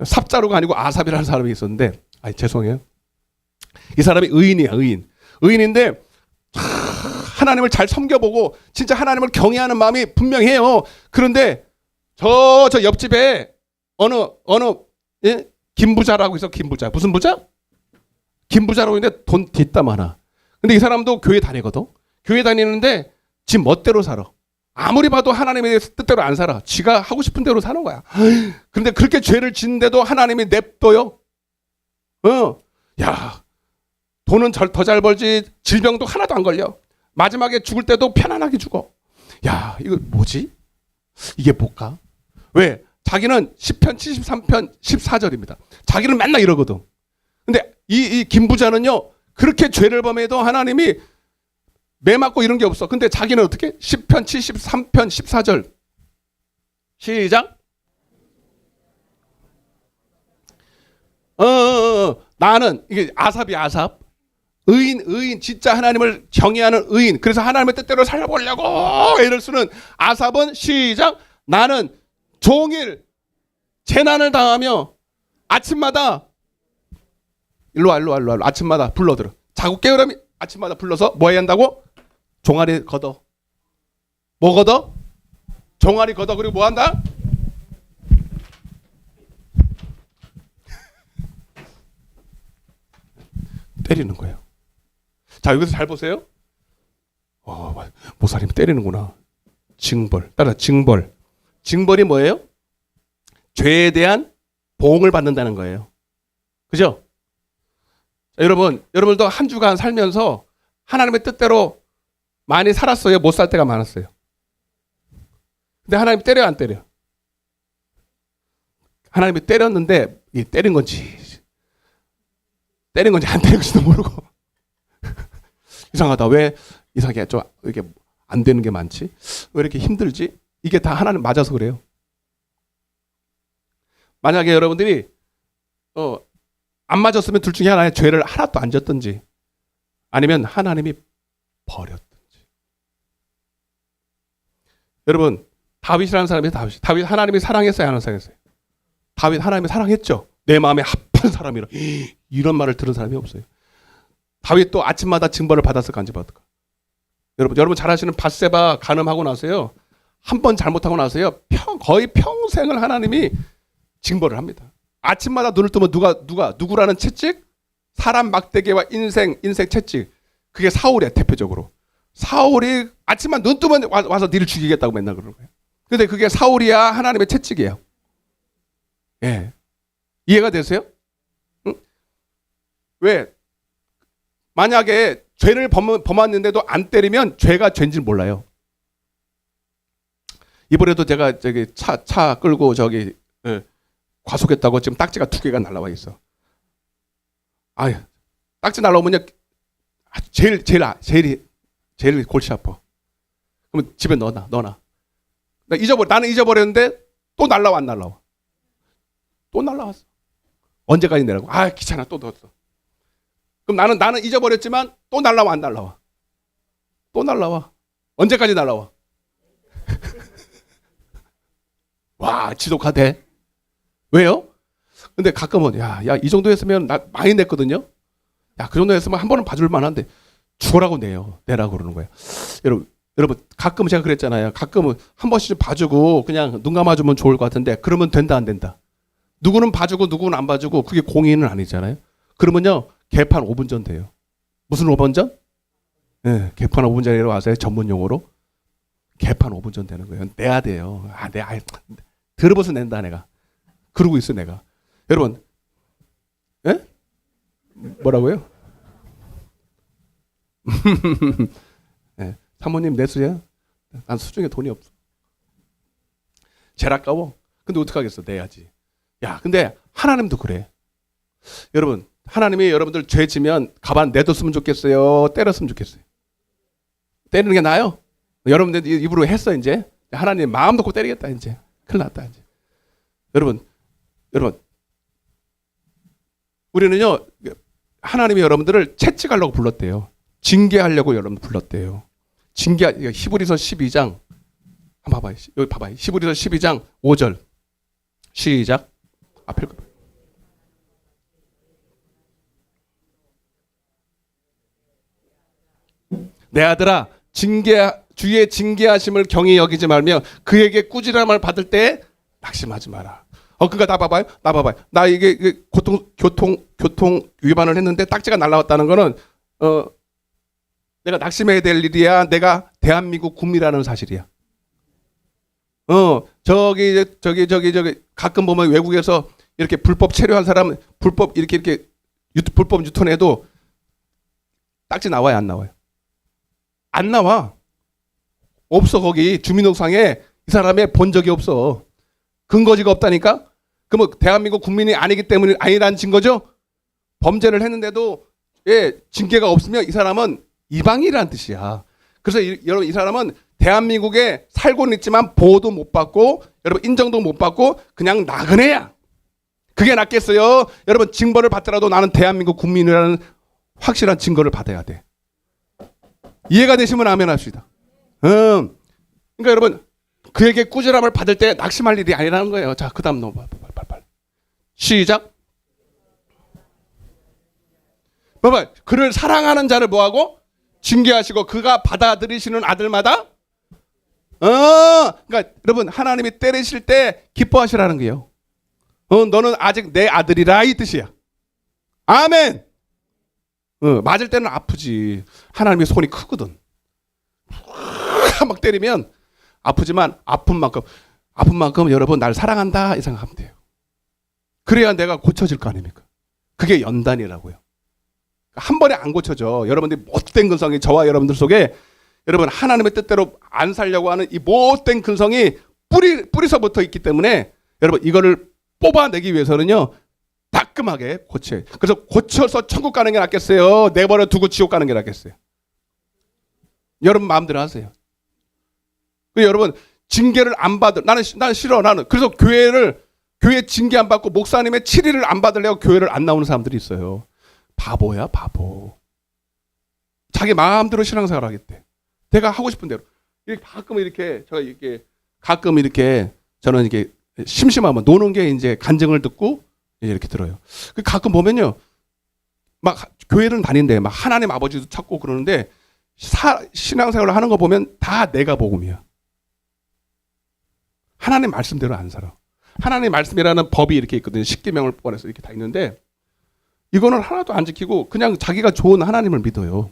A: 삽자루가 아니고 아삽이라는 사람이 있었는데, 죄송해요. 이 사람이 의인이야. 의인인데 하나님을 잘 섬겨보고 진짜 하나님을 경외하는 마음이 분명해요. 그런데 저 옆집에 어느 예? 김부자라고 있어. 김부자. 무슨 부자? 김부자라고 있는데 돈 뒷담 하나. 근데 이 사람도 교회 다니거든. 교회 다니는데 지 멋대로 살아. 아무리 봐도 하나님의 뜻대로 안 살아. 지가 하고 싶은 대로 사는 거야. 그런데 그렇게 죄를 짓는데도 하나님이 냅둬요. 야, 돈은 더 잘 벌지 질병도 하나도 안 걸려. 마지막에 죽을 때도 편안하게 죽어. 야, 이거 뭐지? 이게 뭘까? 왜? 자기는 10편 73편 14절입니다. 자기는 맨날 이러거든. 근데 이 김부자는요, 그렇게 죄를 범해도 하나님이 매 맞고 이런 게 없어. 근데 자기는 어떻게? 10편 73편 14절. 시작. 나는, 이게 아삽이야, 아삽. 의인, 진짜 하나님을 경외하는 의인. 그래서 하나님의 뜻대로 살아보려고 애를 쓰는 아삽은 시작. 나는 종일 재난을 당하며 아침마다 일로 와. 아침마다 불러들어. 자고 깨우라면 아침마다 불러서 뭐 해야 한다고? 종아리 걷어. 뭐 걷어? 종아리 걷어. 그리고 뭐 한다? 때리는 거예요. 자, 여기서 잘 보세요. 모사님 때리는구나. 징벌. 따라 징벌. 징벌이 뭐예요? 죄에 대한 보응을 받는다는 거예요. 그죠? 자, 여러분도 한 주간 살면서 하나님의 뜻대로 많이 살았어요? 못 살 때가 많았어요? 근데 하나님 때려요, 안 때려? 하나님이 때렸는데 이 때린 건지 안 때린 건지도 모르고 이상하다. 왜 이상하게 좀 이렇게 안 되는 게 많지? 왜 이렇게 힘들지? 이게 다 하나님 맞아서 그래요. 만약에 여러분들이 안 맞았으면 둘 중에 하나의 죄를 하나도 안 졌든지 아니면 하나님이 버렸든지. 여러분 다윗이라는 사람이 다윗 하나님이 사랑했어요, 안 사랑했어요? 다윗 하나님이 사랑했죠. 내 마음에 합한 사람이라. 이런 말을 들은 사람이 없어요. 다윗도 아침마다 징벌을 받았을까 안 받았을까? 여러분 잘 아시는 밧세바 간음하고 나서요. 한 번 잘못하고 나서요. 거의 평생을 하나님이 징벌을 합니다. 아침마다 눈을 뜨면 누구라는 채찍? 사람 막대기와 인생 채찍. 그게 사울이야, 대표적으로. 사울이 아침만 눈 뜨면 와서 니를 죽이겠다고 맨날 그러는 거예요. 근데 그게 사울이야, 하나님의 채찍이에요. 예. 이해가 되세요? 응? 왜? 만약에 죄를 범했는데도 안 때리면 죄가 죄인지 몰라요. 이번에도 제가 저기 차 끌고 저기 과속했다고 지금 딱지가 2개가 날라와 있어. 아유, 딱지 날라오면 제일 골치 아파. 그러면 집에 넣어놔. 나는 잊어버렸는데 또 날라와 안 날라와? 또 날라왔어. 언제까지 내라고? 아, 귀찮아. 또 넣었어. 그럼 나는 잊어버렸지만 또 날라와 안 날라와? 또 날라와. 언제까지 날라와? 와, 지독하대. 왜요? 근데 가끔은 야, 이 정도 했으면 나 많이 냈거든요. 야, 그 정도 했으면 한 번은 봐줄 만한데 죽으라고 내라고 그러는 거예요. 여러분 가끔 제가 그랬잖아요. 가끔은 한 번씩 좀 봐주고 그냥 눈 감아주면 좋을 것 같은데 그러면 된다 안 된다? 누구는 봐주고 누구는 안 봐주고 그게 공의는 아니잖아요. 그러면요 개판 5분 전 돼요. 무슨 5분 전? 네, 개판 5분 전이라고 아세요? 전문 용어로 개판 5분 전 되는 거예요. 내야 돼요. 들어봐서 낸다 내가. 그러고 있어 내가. 여러분, 예? 뭐라고요? 네, 사모님 내수야? 난 수중에 돈이 없어. 제일 아까워. 근데 어떡하겠어? 내야지. 야, 근데 하나님도 그래. 여러분, 하나님이 여러분들 죄 지면 가만 내뒀으면 좋겠어요? 때렸으면 좋겠어요? 때리는 게 나아요? 여러분들 입으로 했어 이제. 하나님 마음 놓고 때리겠다 이제. 큰일 났다 이제. 여러분, 우리는요 하나님이 여러분들을 채찍하려고 불렀대요. 징계하려고 여러분 불렀대요. 히브리서 12장 한번 봐봐요. 여기 봐봐요. 히브리서 12장 5절 시작. 앞에 내 아들아 주의 징계하심을 경히 여기지 말며 그에게 꾸지람을 받을 때 낙심하지 마라. 그러니까 나 봐봐요. 나 이게 교통 위반을 했는데 딱지가 날라왔다는 거는 내가 낙심해야 될 일이야. 내가 대한민국 국민이라는 사실이야. 저기 가끔 보면 외국에서 이렇게 불법 체류한 사람 불법 불법 유턴해도 딱지 나와요, 안 나와요? 안 나와. 없어. 거기 주민등록상에 이 사람의 본 적이 없어. 근거지가 없다니까? 그러면 대한민국 국민이 아니기 때문에 아니라는 증거죠? 범죄를 했는데도 징계가 없으면 이 사람은 이방인이라는 뜻이야. 그래서 여러분 이 사람은 대한민국에 살고는 있지만 보호도 못 받고 여러분 인정도 못 받고 그냥 나그네야. 그게 낫겠어요? 여러분 징벌을 받더라도 나는 대한민국 국민이라는 확실한 증거를 받아야 돼. 이해가 되시면 아멘 합시다. 그러니까 여러분 그에게 꾸지람을 받을 때 낙심할 일이 아니라는 거예요. 자, 그 다음 넘어봐. 빨리. 시작. 봐봐. 그를 사랑하는 자를 뭐하고? 징계하시고 그가 받아들이시는 아들마다 그러니까 여러분 하나님이 때리실 때 기뻐하시라는 거예요. 너는 아직 내 아들이라 이 뜻이야. 아멘. 맞을 때는 아프지. 하나님의 손이 크거든. 막 때리면 아프지만 아픈 만큼 아픈 만큼 여러분 날 사랑한다 이 생각하면 돼요. 그래야 내가 고쳐질 거 아닙니까? 그게 연단이라고요. 한 번에 안 고쳐져. 여러분들이 못된 근성이 저와 여러분들 속에 여러분 하나님의 뜻대로 안 살려고 하는 이 못된 근성이 뿌리서부터 있기 때문에 여러분 이거를 뽑아내기 위해서는요 따끔하게 고쳐요. 그래서 고쳐서 천국 가는 게 낫겠어요? 내버려 두고 지옥 가는 게 낫겠어요? 여러분 마음대로 하세요. 여러분 징계를 안 받을 나는 싫어 나는 그래서 교회 징계 안 받고 목사님의 7일을 안 받으려고 교회를 안 나오는 사람들이 있어요. 바보야 바보. 자기 마음대로 신앙생활 하겠대. 내가 하고 싶은 대로. 이렇게 가끔 이렇게 저는 이렇게 심심하면 노는 게 이제 간증을 듣고 이렇게 들어요. 가끔 보면요, 막 교회를 다니는데 막 하나님 아버지도 찾고 그러는데 신앙생활을 하는 거 보면 다 내가 복음이야. 하나님 말씀대로 안 살아. 하나님 말씀이라는 법이 이렇게 있거든요. 십계명을 포함해서 이렇게 다 있는데 이거는 하나도 안 지키고 그냥 자기가 좋은 하나님을 믿어요.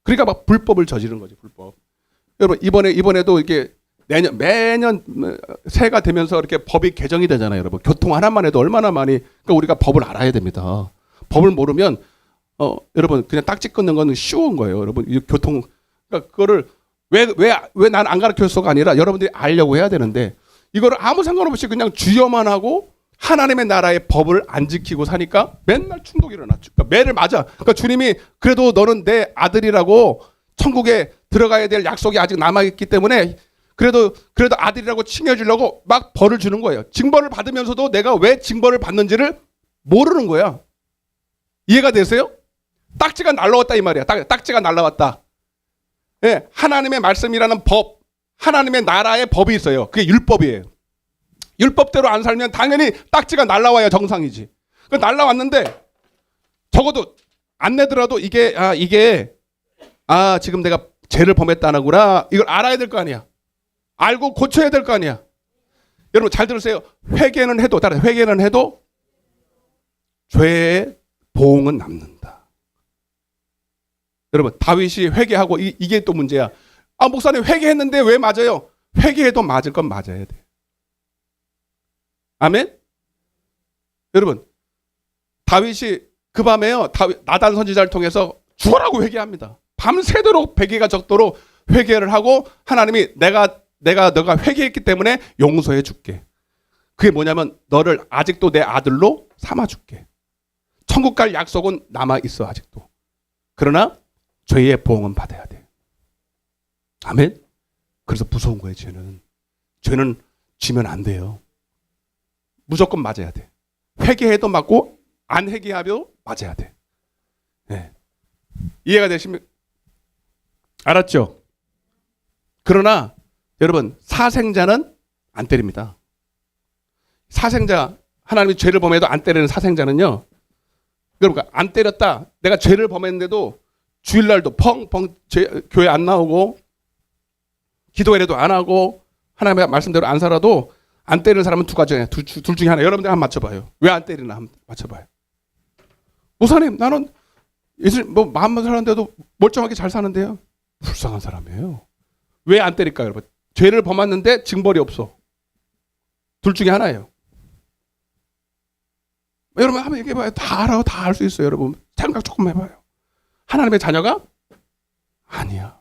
A: 그러니까 막 불법을 저지른 거지, 불법. 여러분 이번에도 이렇게 매년 새해가 되면서 이렇게 법이 개정이 되잖아요, 여러분. 교통 하나만 해도 얼마나 많이. 그러니까 우리가 법을 알아야 됩니다. 법을 모르면 여러분 그냥 딱지 끊는 건 쉬운 거예요, 여러분. 교통 그러니까 그거를 왜 난 안 가르쳤어가 아니라 여러분들이 알려고 해야 되는데 이거를 아무 상관없이 그냥 주여만 하고 하나님의 나라의 법을 안 지키고 사니까 맨날 충돌이 일어났죠. 그러니까 매를 맞아. 그러니까 주님이 그래도 너는 내 아들이라고 천국에 들어가야 될 약속이 아직 남아있기 때문에 그래도 아들이라고 칭해주려고 막 벌을 주는 거예요. 징벌을 받으면서도 내가 왜 징벌을 받는지를 모르는 거야. 이해가 되세요? 딱지가 날라왔다 이 말이야. 딱지가 날라왔다. 예, 하나님의 말씀이라는 법, 하나님의 나라의 법이 있어요. 그게 율법이에요. 율법대로 안 살면 당연히 딱지가 날라와야 정상이지. 그 날라왔는데 적어도 안 내더라도 이게 지금 내가 죄를 범했다는구나. 이걸 알아야 될 거 아니야. 알고 고쳐야 될 거 아니야. 여러분 잘 들으세요. 회개는 해도 죄의 보응은 남는다. 여러분 다윗이 회개하고 이게 또 문제야. 목사님 회개했는데 왜 맞아요? 회개해도 맞을 건 맞아야 돼. 아멘? 여러분 다윗이 그 밤에요. 나단 선지자를 통해서 죽어라고 회개합니다. 밤새도록 베개가 적도록 회개를 하고 하나님이 너가 회개했기 때문에 용서해 줄게. 그게 뭐냐면 너를 아직도 내 아들로 삼아 줄게. 천국 갈 약속은 남아 있어 아직도. 그러나 죄의 보응은 받아야 돼. 아멘? 그래서 무서운 거예요. 죄는 지면 안 돼요. 무조건 맞아야 돼. 회개해도 맞고 안 회개하면 맞아야 돼. 네. 이해가 되시면 알았죠? 그러나 여러분 사생자는 안 때립니다. 사생자 하나님이 죄를 범해도 안 때리는 사생자는요. 그러니까 안 때렸다. 내가 죄를 범했는데도 주일날도 펑펑 교회 안 나오고 기도회라도 안 하고 하나님의 말씀대로 안 살아도 안 때리는 사람은 두 가지예요. 둘 중에 하나. 여러분들 한번 맞춰봐요. 왜 안 때리나 한번 맞춰봐요. 목사님 나는 예수님 마음만 살았는데도 멀쩡하게 잘 사는데요. 불쌍한 사람이에요. 왜 안 때릴까요, 여러분? 죄를 범했는데 징벌이 없어. 둘 중에 하나예요. 여러분 한번 얘기해봐요. 다 알아. 다 알 수 있어요. 여러분 생각 조금 해봐요. 하나님의 자녀가 아니야.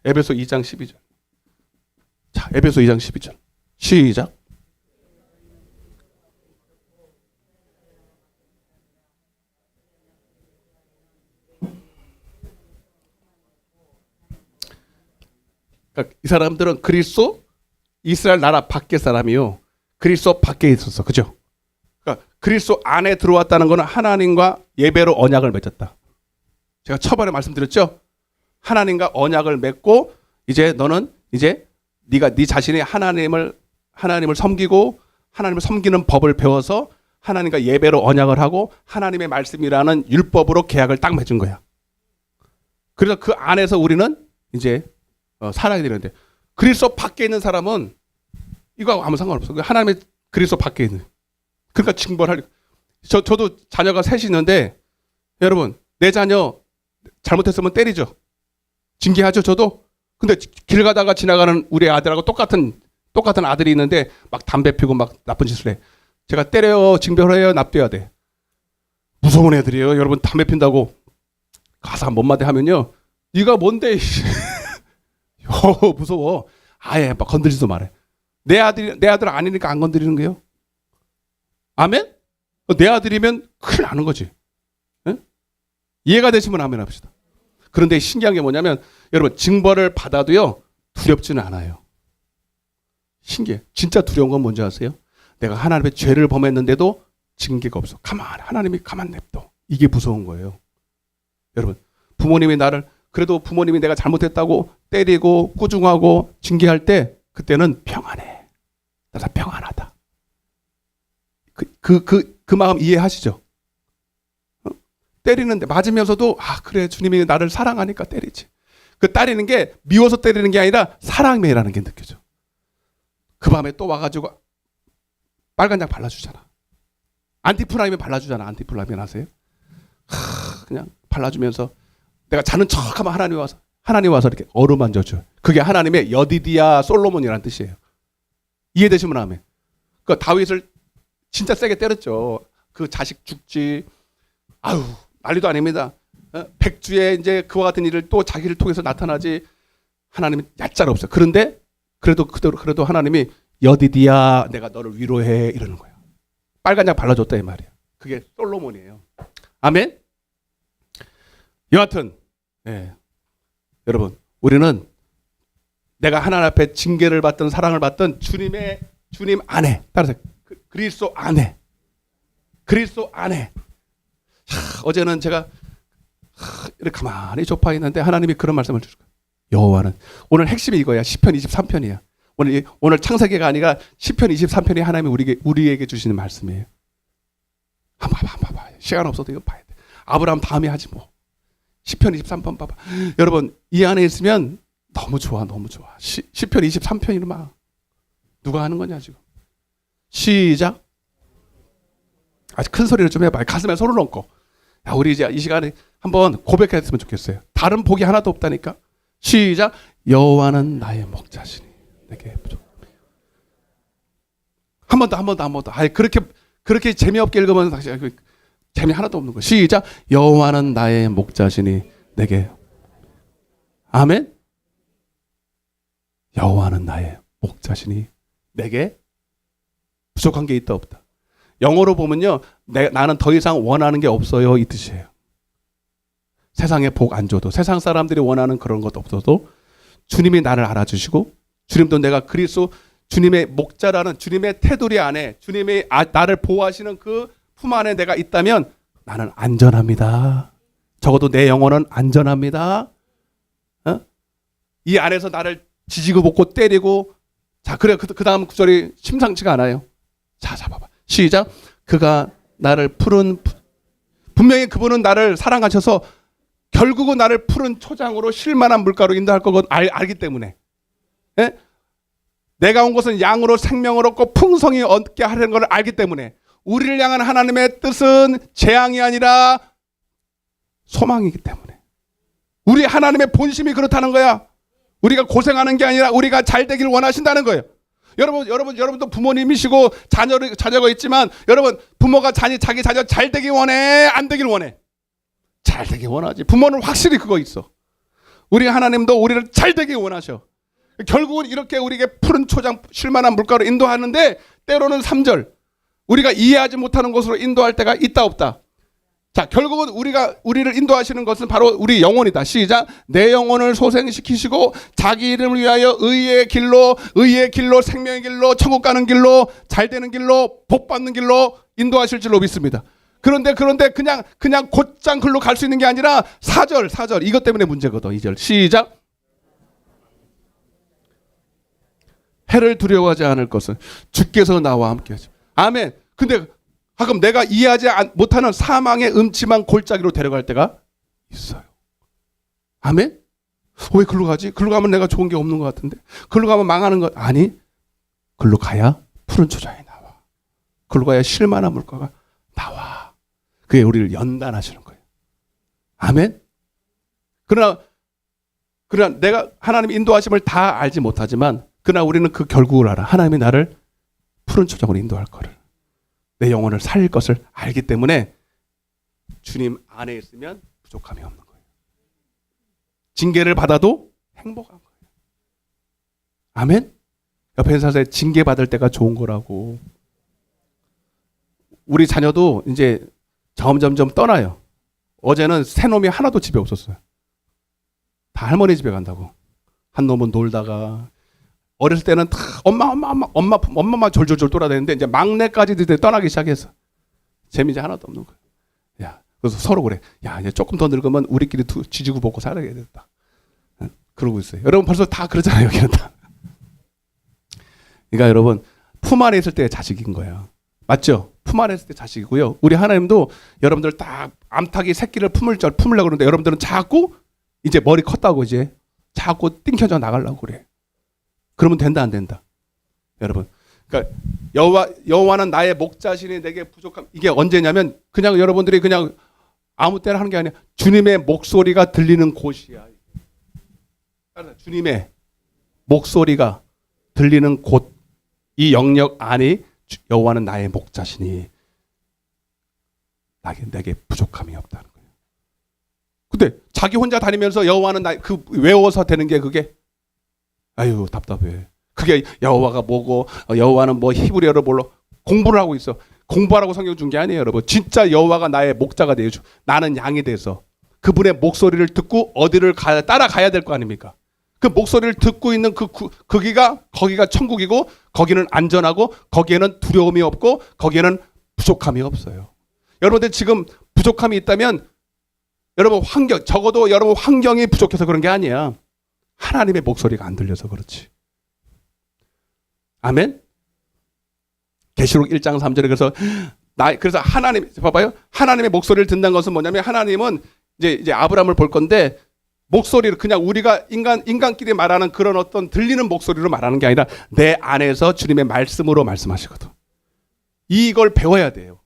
A: 에베소 2장 12절. 자, 에베소 2장 12절. 시작. 그러니까 이 사람들은 그리스도 이스라엘 나라 밖의 사람이요. 그리스도 밖에 있었어. 그죠? 그러니까 그리스도 안에 들어왔다는 것은 하나님과 예배로 언약을 맺었다. 제가 초반에 말씀드렸죠? 하나님과 언약을 맺고 이제 너는 이제 네가 네 자신이 하나님을 섬기고 하나님을 섬기는 법을 배워서 하나님과 예배로 언약을 하고 하나님의 말씀이라는 율법으로 계약을 딱 맺은 거야. 그래서 그 안에서 우리는 이제 살아야 되는데 그리스도 밖에 있는 사람은 이거하고 아무 상관없어. 하나님의 그리스도 밖에 있는. 그러니까 징벌할. 저도 자녀가 셋이 있는데 여러분 내 자녀 잘못했으면 때리죠. 징계하죠 저도. 근데 길 가다가 지나가는 우리 아들하고 똑같은 똑같은 아들이 있는데 막 담배 피고 막 나쁜 짓을 해. 제가 때려요, 징벌해요, 납둬야 돼. 무서운 애들이에요. 여러분 담배 핀다고 가서 한 번마디 하면요. 네가 뭔데? 무서워. 아예 막 건드리지도 말해. 내 아들 아니니까 안 건드리는 거예요. 아멘? 내 아들이면 큰일 나는 거지. 에? 이해가 되시면 아멘 합시다. 그런데 신기한 게 뭐냐면 여러분 징벌을 받아도요 두렵지는 않아요. 신기해. 진짜 두려운 건 뭔지 아세요? 내가 하나님의 죄를 범했는데도 징계가 없어. 하나님이 가만 냅둬. 이게 무서운 거예요. 여러분 부모님이 나를 그래도 부모님이 내가 잘못했다고 때리고 꾸중하고 징계할 때 그때는 평안해. 나 평안하다. 그 마음 이해하시죠? 때리는데 맞으면서도 그래 주님이 나를 사랑하니까 때리지. 그 때리는 게 미워서 때리는 게 아니라 사랑이라는 게 느껴져. 그 밤에 또 와가지고 빨간약 발라주잖아. 안티플라미드 발라주잖아. 안티플라미드 아세요? 그냥 발라주면서 내가 자는 척하면 하나님 와서 이렇게 어루만져줘. 그게 하나님의 여디디아 솔로몬이라는 뜻이에요. 이해되시면 아멘. 그 다윗을 진짜 세게 때렸죠. 그 자식 죽지. 아유 난리도 아닙니다. 백주에 이제 그와 같은 일을 또 자기를 통해서 나타나지. 하나님은 얄짤 없어요. 그런데 그래도 하나님이 여디디야 내가 너를 위로해 이러는 거예요. 빨간약 발라줬다 이 말이에요. 그게 솔로몬이에요. 아멘. 여하튼 여러분 우리는 내가 하나님 앞에 징계를 받든 사랑을 받든 주님 안에 따라서 그리스도 안에 어제는 제가 이렇게 가만히 좁아 있는데 하나님이 그런 말씀을 주실 거예요. 여호와는 오늘 핵심이 이거야. 시편 23편이야. 오늘 창세기가 아니라 시편 23편이 하나님이 우리에게 주시는 말씀이에요. 한번 봐봐. 시간 없어도 이거 봐야 돼. 아브라함 다음에 하지 뭐. 시편 23편 봐봐. 여러분 이 안에 있으면 너무 좋아. 시편 23편이로 막 누가 하는 거냐 지금. 시작. 아주 큰 소리를 좀 해봐. 가슴에 손을 얹고. 우리 이제 이 시간에 한번 고백했으면 좋겠어요. 다른 복이 하나도 없다니까. 시작. 여호와는 나의 목자시니 내게 부족함이. 한 번 더. 그렇게 재미없게 읽으면 다시 재미 하나도 없는 거. 시작. 여호와는 나의 목자시니 내게. 아멘. 여호와는 나의 목자시니 내게 부족한 게 있다 없다. 영어로 보면요. 나는 더 이상 원하는 게 없어요 이 뜻이에요. 세상에 복 안 줘도 세상 사람들이 원하는 그런 것도 없어도 주님이 나를 알아주시고 주님도 내가 그리스도 주님의 목자라는 주님의 테두리 안에 주님이 나를 보호하시는 그 품 안에 내가 있다면 나는 안전합니다. 적어도 내 영혼은 안전합니다. 이 안에서 나를 지지고 볶고 때리고 그래 그 다음 구절이 심상치가 않아요. 자 봐봐. 시작. 그가 나를 분명히 그분은 나를 사랑하셔서 결국은 나를 푸른 초장으로 쉴만한 물가로 인도할 거고 알기 때문에 내가 온 것은 양으로 생명을 얻고 풍성히 얻게 하려는 걸 알기 때문에 우리를 향한 하나님의 뜻은 재앙이 아니라 소망이기 때문에 우리 하나님의 본심이 그렇다는 거야. 우리가 고생하는 게 아니라 우리가 잘 되기를 원하신다는 거예요. 여러분도 부모님이시고 자녀가 있지만 여러분 부모가 자기 자녀 잘 되기 원해? 안 되길 원해? 잘 되기 원하지. 부모는 확실히 그거 있어. 우리 하나님도 우리를 잘 되기 원하셔. 결국은 이렇게 우리에게 푸른 초장 쉴만한 물가로 인도하는데 때로는 3절 우리가 이해하지 못하는 곳으로 인도할 때가 있다 없다. 자 결국은 우리를 인도하시는 것은 바로 우리 영혼이다. 시작. 내 영혼을 소생시키시고 자기 이름을 위하여 의의 길로 생명의 길로 천국 가는 길로 잘 되는 길로 복 받는 길로 인도하실 줄로 믿습니다. 그런데 그냥 곧장 글로 갈 수 있는 게 아니라 4절 이것 때문에 문제거든. 2절 시작. 해를 두려워하지 않을 것은 주께서 나와 함께하죠. 아멘. 근데 가끔 내가 이해하지 못하는 사망의 음침한 골짜기로 데려갈 때가 있어요. 아멘. 왜 글로 가지? 글로 가면 내가 좋은 게 없는 것 같은데. 글로 가면 망하는 것. 아니. 글로 가야 푸른 초장이 나와. 글로 가야 쉴만한 물가가 나와. 그게 우리를 연단하시는 거예요. 아멘. 그러나 내가 하나님 인도하심을 다 알지 못하지만 그러나 우리는 그 결국을 알아. 하나님이 나를 푸른 초장으로 인도할 거를, 내 영혼을 살릴 것을 알기 때문에 주님 안에 있으면 부족함이 없는 거예요. 징계를 받아도 행복한 거예요. 아멘? 옆에 있는 사람한테 징계받을 때가 좋은 거라고. 우리 자녀도 이제 점점점 떠나요. 어제는 새 놈이 하나도 집에 없었어요. 다 할머니 집에 간다고. 한 놈은 놀다가, 어렸을 때는 다 엄마만 졸졸졸 돌아다니는데 이제 막내까지 이제 떠나기 시작했어. 재미지 하나도 없는 거야. 야, 그래서 서로 그래. 야, 이제 조금 더 늙으면 우리끼리 지지고 볶고 살아야겠다. 그러고 있어요. 여러분 벌써 다 그러잖아요, 여기는 다. 그러니까 여러분, 품 안에 있을 때 자식인 거예요. 맞죠? 품 안에 있을 때 자식이고요. 우리 하나님도 여러분들 딱 암탉이 새끼를 품으려고 그러는데 여러분들은 자꾸 이제 머리 컸다고 이제 자꾸 띵켜져 나가려고 그래. 그러면 된다 안 된다? 여러분, 그러니까 여호와는 나의 목자시니 내게 부족함. 이게 언제냐면 그냥 여러분들이 그냥 아무 때나 하는 게 아니야. 주님의 목소리가 들리는 곳이야. 주님의 목소리가 들리는 곳, 이 영역 안이 여호와는 나의 목자시니 내게 부족함이 없다는 거예요. 근데 자기 혼자 다니면서 여호와는 외워서 되는 게 그게 아유 답답해. 그게 여호와가 뭐고 여호와는 뭐 히브리어로 뭘로 공부를 하고 있어. 공부하라고 성경 준 게 아니에요, 여러분. 진짜 여호와가 나의 목자가 되어 나는 양이 돼서 그분의 목소리를 듣고 어디를 따라가야 될 거 아닙니까? 그 목소리를 듣고 있는 거기가 천국이고 거기는 안전하고 거기에는 두려움이 없고 거기에는 부족함이 없어요. 여러분들 지금 부족함이 있다면 여러분 적어도 여러분 환경이 부족해서 그런 게 아니야. 하나님의 목소리가 안 들려서 그렇지. 아멘? 계시록 1장 3절에 그래서 하나님, 봐봐요. 하나님의 목소리를 듣는 것은 뭐냐면 하나님은 이제 아브라함을 볼 건데 목소리를 그냥 우리가 인간끼리 말하는 그런 어떤 들리는 목소리로 말하는 게 아니라 내 안에서 주님의 말씀으로 말씀하시거든. 이걸 배워야 돼요.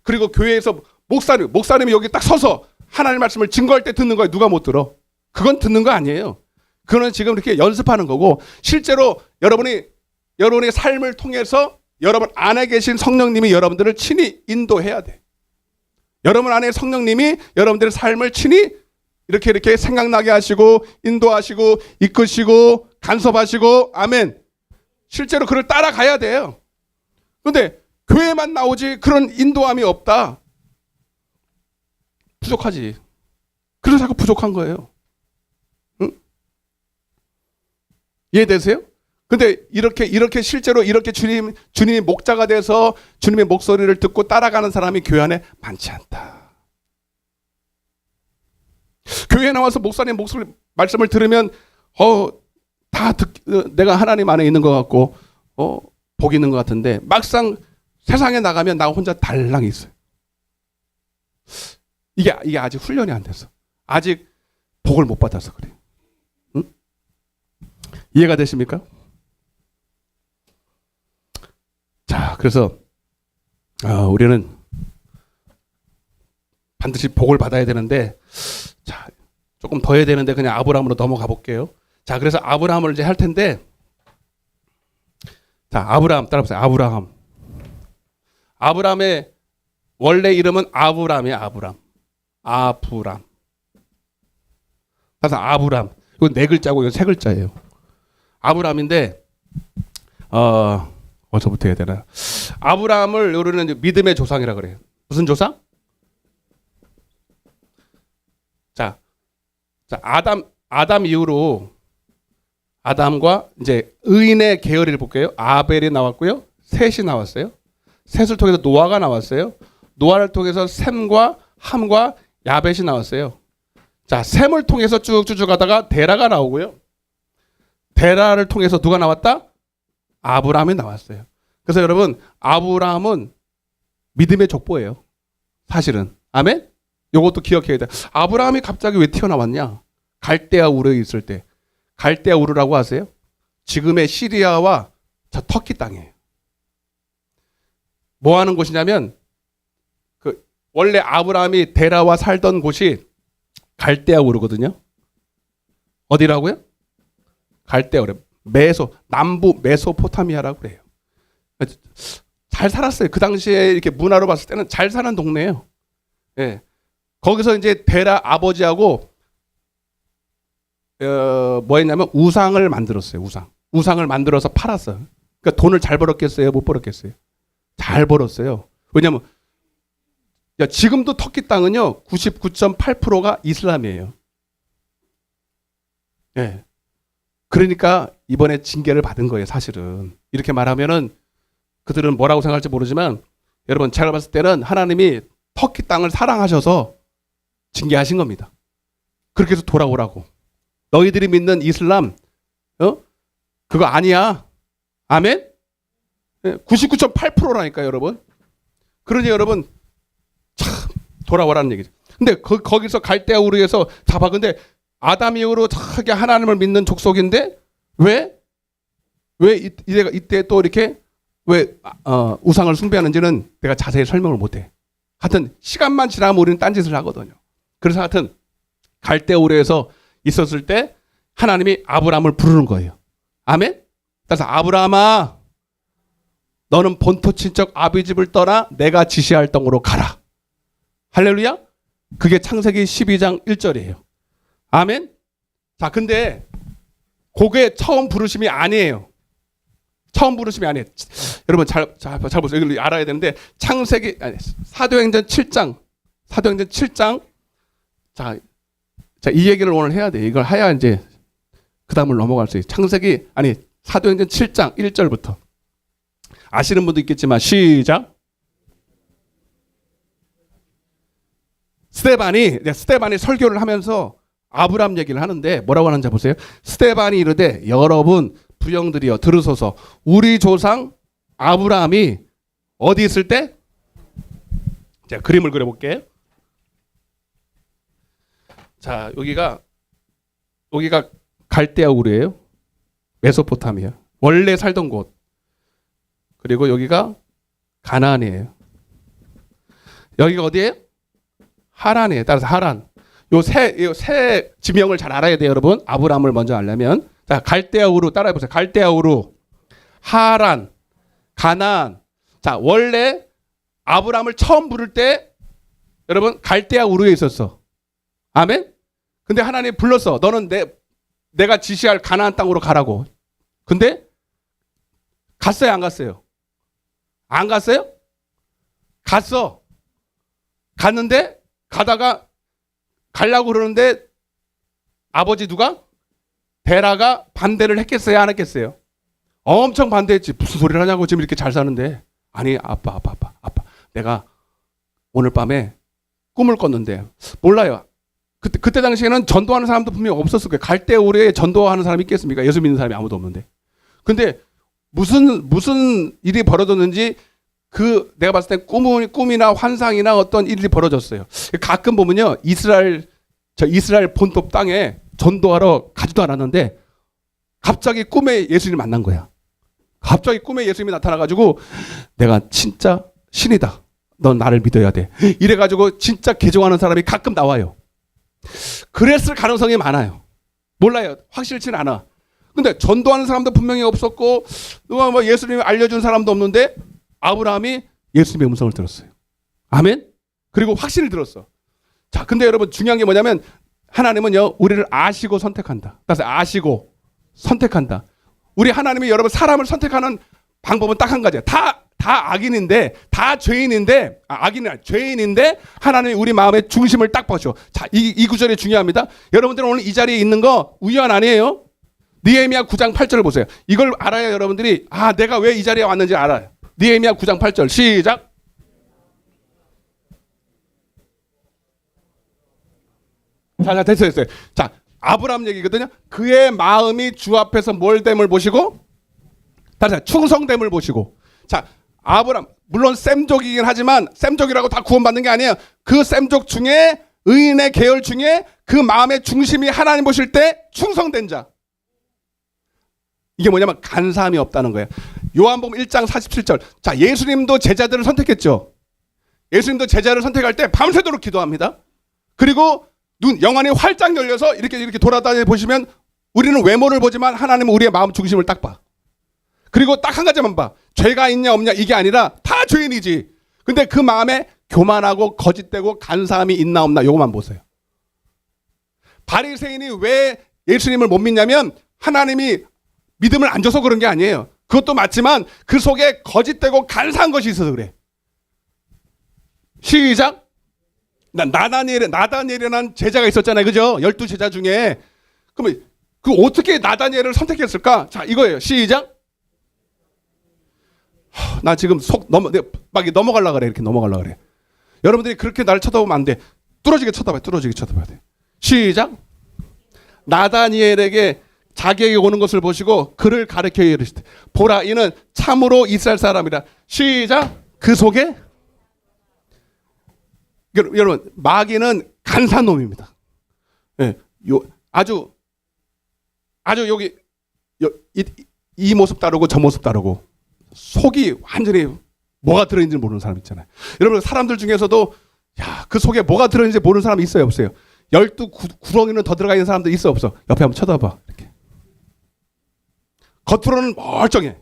A: 그리고 교회에서 목사님이 여기 딱 서서 하나님의 말씀을 증거할 때 듣는 거예요. 누가 못 들어? 그건 듣는 거 아니에요. 그거는 지금 이렇게 연습하는 거고 실제로 여러분의 삶을 통해서 여러분 안에 계신 성령님이 여러분들을 친히 인도해야 돼. 여러분 안에 성령님이 여러분들의 삶을 친히 이렇게 생각나게 하시고 인도하시고 이끄시고 간섭하시고 아멘. 실제로 그를 따라가야 돼요. 그런데 교회만 나오지 그런 인도함이 없다. 부족하지. 그래서 자꾸 부족한 거예요. 응? 이해되세요? 근데 이렇게 실제로 이렇게 주님이 목자가 돼서 주님의 목소리를 듣고 따라가는 사람이 교회 안에 많지 않다. 교회에 나와서 목사님 말씀을 들으면 내가 하나님 안에 있는 것 같고 복 있는 것 같은데 막상 세상에 나가면 나 혼자 달랑 있어요. 이게 아직 훈련이 안 돼서 아직 복을 못 받아서 그래요. 응? 이해가 되십니까? 자, 그래서 우리는 반드시 복을 받아야 되는데 자, 조금 더 해야 되는데 그냥 아브라함으로 넘어가 볼게요. 자, 그래서 아브라함을 이제 할 텐데 자, 아브라함 따라보세요. 아브라함의 원래 이름은 아브람이에요. 아브람. 그래서 아브람. 이건 4글자고 이건 3글자예요. 아브람인데 어디서부터 해야 되나? 아브라함을 우리는 믿음의 조상이라 그래요. 무슨 조상? 자, 아담 이후로 아담과 이제 의인의 계열을 볼게요. 아벨이 나왔고요. 셋이 나왔어요. 셋을 통해서 노아가 나왔어요. 노아를 통해서 셈과 함과 야벳이 나왔어요. 자, 셈을 통해서 쭉쭉쭉 가다가 데라가 나오고요. 데라를 통해서 누가 나왔다? 아브라함이 나왔어요. 그래서 여러분, 아브라함은 믿음의 족보예요. 사실은. 아멘? 이것도 기억해야 돼. 아브라함이 갑자기 왜 튀어나왔냐? 갈대아 우르에 있을 때. 갈대아 우르라고 아세요? 지금의 시리아와 저 터키 땅이에요. 뭐 하는 곳이냐면 원래 아브라함이 데라와 살던 곳이 갈대아 우르거든요. 어디라고요? 갈대아 우르. 남부 메소포타미아라고 그래요. 잘 살았어요. 그 당시에 이렇게 문화로 봤을 때는 잘 사는 동네예요. 예. 거기서 이제 데라 아버지하고 뭐 했냐면 우상을 만들었어요. 우상을 만들어서 팔았어요. 그러니까 돈을 잘 벌었겠어요? 못 벌었겠어요? 잘 벌었어요. 왜냐면 지금도 터키 땅은요 99.8%가 이슬람이에요. 예. 그러니까 이번에 징계를 받은 거예요. 사실은 이렇게 말하면은 그들은 뭐라고 생각할지 모르지만 여러분 제가 봤을 때는 하나님이 터키 땅을 사랑하셔서 징계하신 겁니다. 그렇게 해서 돌아오라고. 너희들이 믿는 이슬람 그거 아니야. 아멘? 99.8%라니까요 여러분. 그러니 여러분 참 돌아오라는 얘기죠. 근데 거기서 갈대아 우르에서 잡아. 근데 아담 이후로 자기 하나님을 믿는 족속인데 왜 이때 또 이렇게 왜 우상을 숭배하는지는 내가 자세히 설명을 못해. 하여튼 시간만 지나면 우리는 딴짓을 하거든요. 그래서 하여튼 갈대아 우르에서 있었을 때 하나님이 아브라함을 부르는 거예요. 아멘? 그래서 아브라함아 너는 본토 친척 아비 집을 떠나 내가 지시할 땅으로 가라. 할렐루야? 그게 창세기 12장 1절이에요. 아멘? 자, 근데 그게 처음 부르심이 아니에요. 처음 부르심이 아니에요. 여러분 잘 보세요. 이걸 알아야 되는데 사도행전 7장 자, 이 얘기를 오늘 해야 돼. 이걸 해야 이제 그 다음을 넘어갈 수 있어요. 사도행전 7장 1절부터 아시는 분도 있겠지만 시작. 스데반이 설교를 하면서 아브라함 얘기를 하는데 뭐라고 하는지 보세요. 스데반이 이르되 여러분 부영들이여 들으소서. 우리 조상 아브라함이 어디 있을 때? 자, 그림을 그려볼게요. 자, 여기가 갈대아 우르예요. 메소포타미아. 원래 살던 곳. 그리고 여기가 가나안이에요. 여기가 어디예요? 하란이에요. 따라서 하란. 요 세 지명을 잘 알아야 돼요, 여러분. 아브라함을 먼저 알려면. 자, 갈대아 우르 따라해 보세요. 갈대아 우르, 하란, 가나안. 자, 원래 아브라함을 처음 부를 때 여러분 갈대아 우르에 있었어. 아멘? 근데 하나님 불렀어. 너는 내가 지시할 가나안 땅으로 가라고. 근데 갔어요, 안 갔어요? 안 갔어요? 갔어. 갔는데 가다가 가려고 그러는데 아버지 누가? 데라가 반대를 했겠어요, 안 했겠어요? 엄청 반대했지. 무슨 소리를 하냐고, 지금 이렇게 잘 사는데. 아니, 아빠. 내가 오늘 밤에 꿈을 꿨는데. 몰라요. 그때 당시에는 전도하는 사람도 분명히 없었을 거예요. 갈대아 우르에 전도하는 사람이 있겠습니까? 예수 믿는 사람이 아무도 없는데. 근데 무슨 일이 벌어졌는지 내가 봤을 때 꿈이나 환상이나 어떤 일이 벌어졌어요. 가끔 보면요, 이스라엘 본토 땅에 전도하러 가지도 않았는데 갑자기 꿈에 예수님을 만난 거야. 갑자기 꿈에 예수님이 나타나가지고 내가 진짜 신이다. 넌 나를 믿어야 돼. 이래가지고 진짜 개종하는 사람이 가끔 나와요. 그랬을 가능성이 많아요. 몰라요. 확실치는 않아. 근데 전도하는 사람도 분명히 없었고 누가 뭐 예수님을 알려준 사람도 없는데 아브라함이 예수님의 음성을 들었어요. 아멘? 그리고 확신을 들었어. 자, 근데 여러분 중요한 게 뭐냐면 하나님은요 우리를 아시고 선택한다. 그래서 아시고 선택한다. 우리 하나님이 여러분 사람을 선택하는 방법은 딱 한 가지야. 다 악인인데, 다 죄인인데, 죄인인데 하나님이 우리 마음의 중심을 딱 보셔. 자, 이 구절이 중요합니다. 여러분들은 오늘 이 자리에 있는 거 우연 아니에요. 느헤미야 9장 8절을 보세요. 이걸 알아야 여러분들이 내가 왜 이 자리에 왔는지 알아요. 느헤미야 9장 8절 시작. 자, 됐어요. 자, 아브라함 얘기거든요. 그의 마음이 주 앞에서 뭘 됨을 보시고, 다시 충성됨을 보시고. 자, 아브라함 물론 셈족이긴 하지만 셈족이라고 다 구원받는 게 아니에요. 그 셈족 중에 의인의 계열 중에 그 마음의 중심이 하나님 보실 때 충성된 자. 이게 뭐냐면 간사함이 없다는 거예요. 요한복음 1장 47절. 자, 예수님도 제자들을 선택했죠. 예수님도 제자를 선택할 때 밤새도록 기도합니다. 그리고 영안이 활짝 열려서 이렇게 돌아다니 보시면 우리는 외모를 보지만 하나님은 우리의 마음 중심을 딱 봐. 그리고 딱 한 가지만 봐. 죄가 있냐 없냐 이게 아니라 다 죄인이지. 근데 그 마음에 교만하고 거짓되고 간사함이 있나 없나 요거만 보세요. 바리새인이 왜 예수님을 못 믿냐면 하나님이 믿음을 안 줘서 그런 게 아니에요. 그것도 맞지만 그 속에 거짓되고 간사한 것이 있어서 그래. 시작. 나다니엘이라는 제자가 있었잖아요. 그죠? 12제자 중에. 그러면 그 어떻게 나다니엘을 선택했을까? 자, 이거예요. 시작. 나 지금 막 넘어가려고 그래. 이렇게 넘어가려고 그래. 여러분들이 그렇게 나를 쳐다보면 안 돼. 뚫어지게 쳐다봐야 돼. 시작. 나다니엘에게 자기에게 오는 것을 보시고 그를 가르쳐 이르시되 보라 이는 참으로 이스라엘 사람이라. 시작. 그 속에 여러분 마귀는 간사한 놈입니다. 예, 아주 여기 이 모습 다르고 저 모습 다르고 속이 완전히 뭐가 들어있는지 모르는 사람 있잖아요. 여러분 사람들 중에서도 그 속에 뭐가 들어있는지 모르는 사람이 있어요 없어요? 12구렁이는 더 들어가 있는 사람도 있어 없어? 옆에 한번 쳐다봐. 이렇게. 겉으로는 멀쩡해.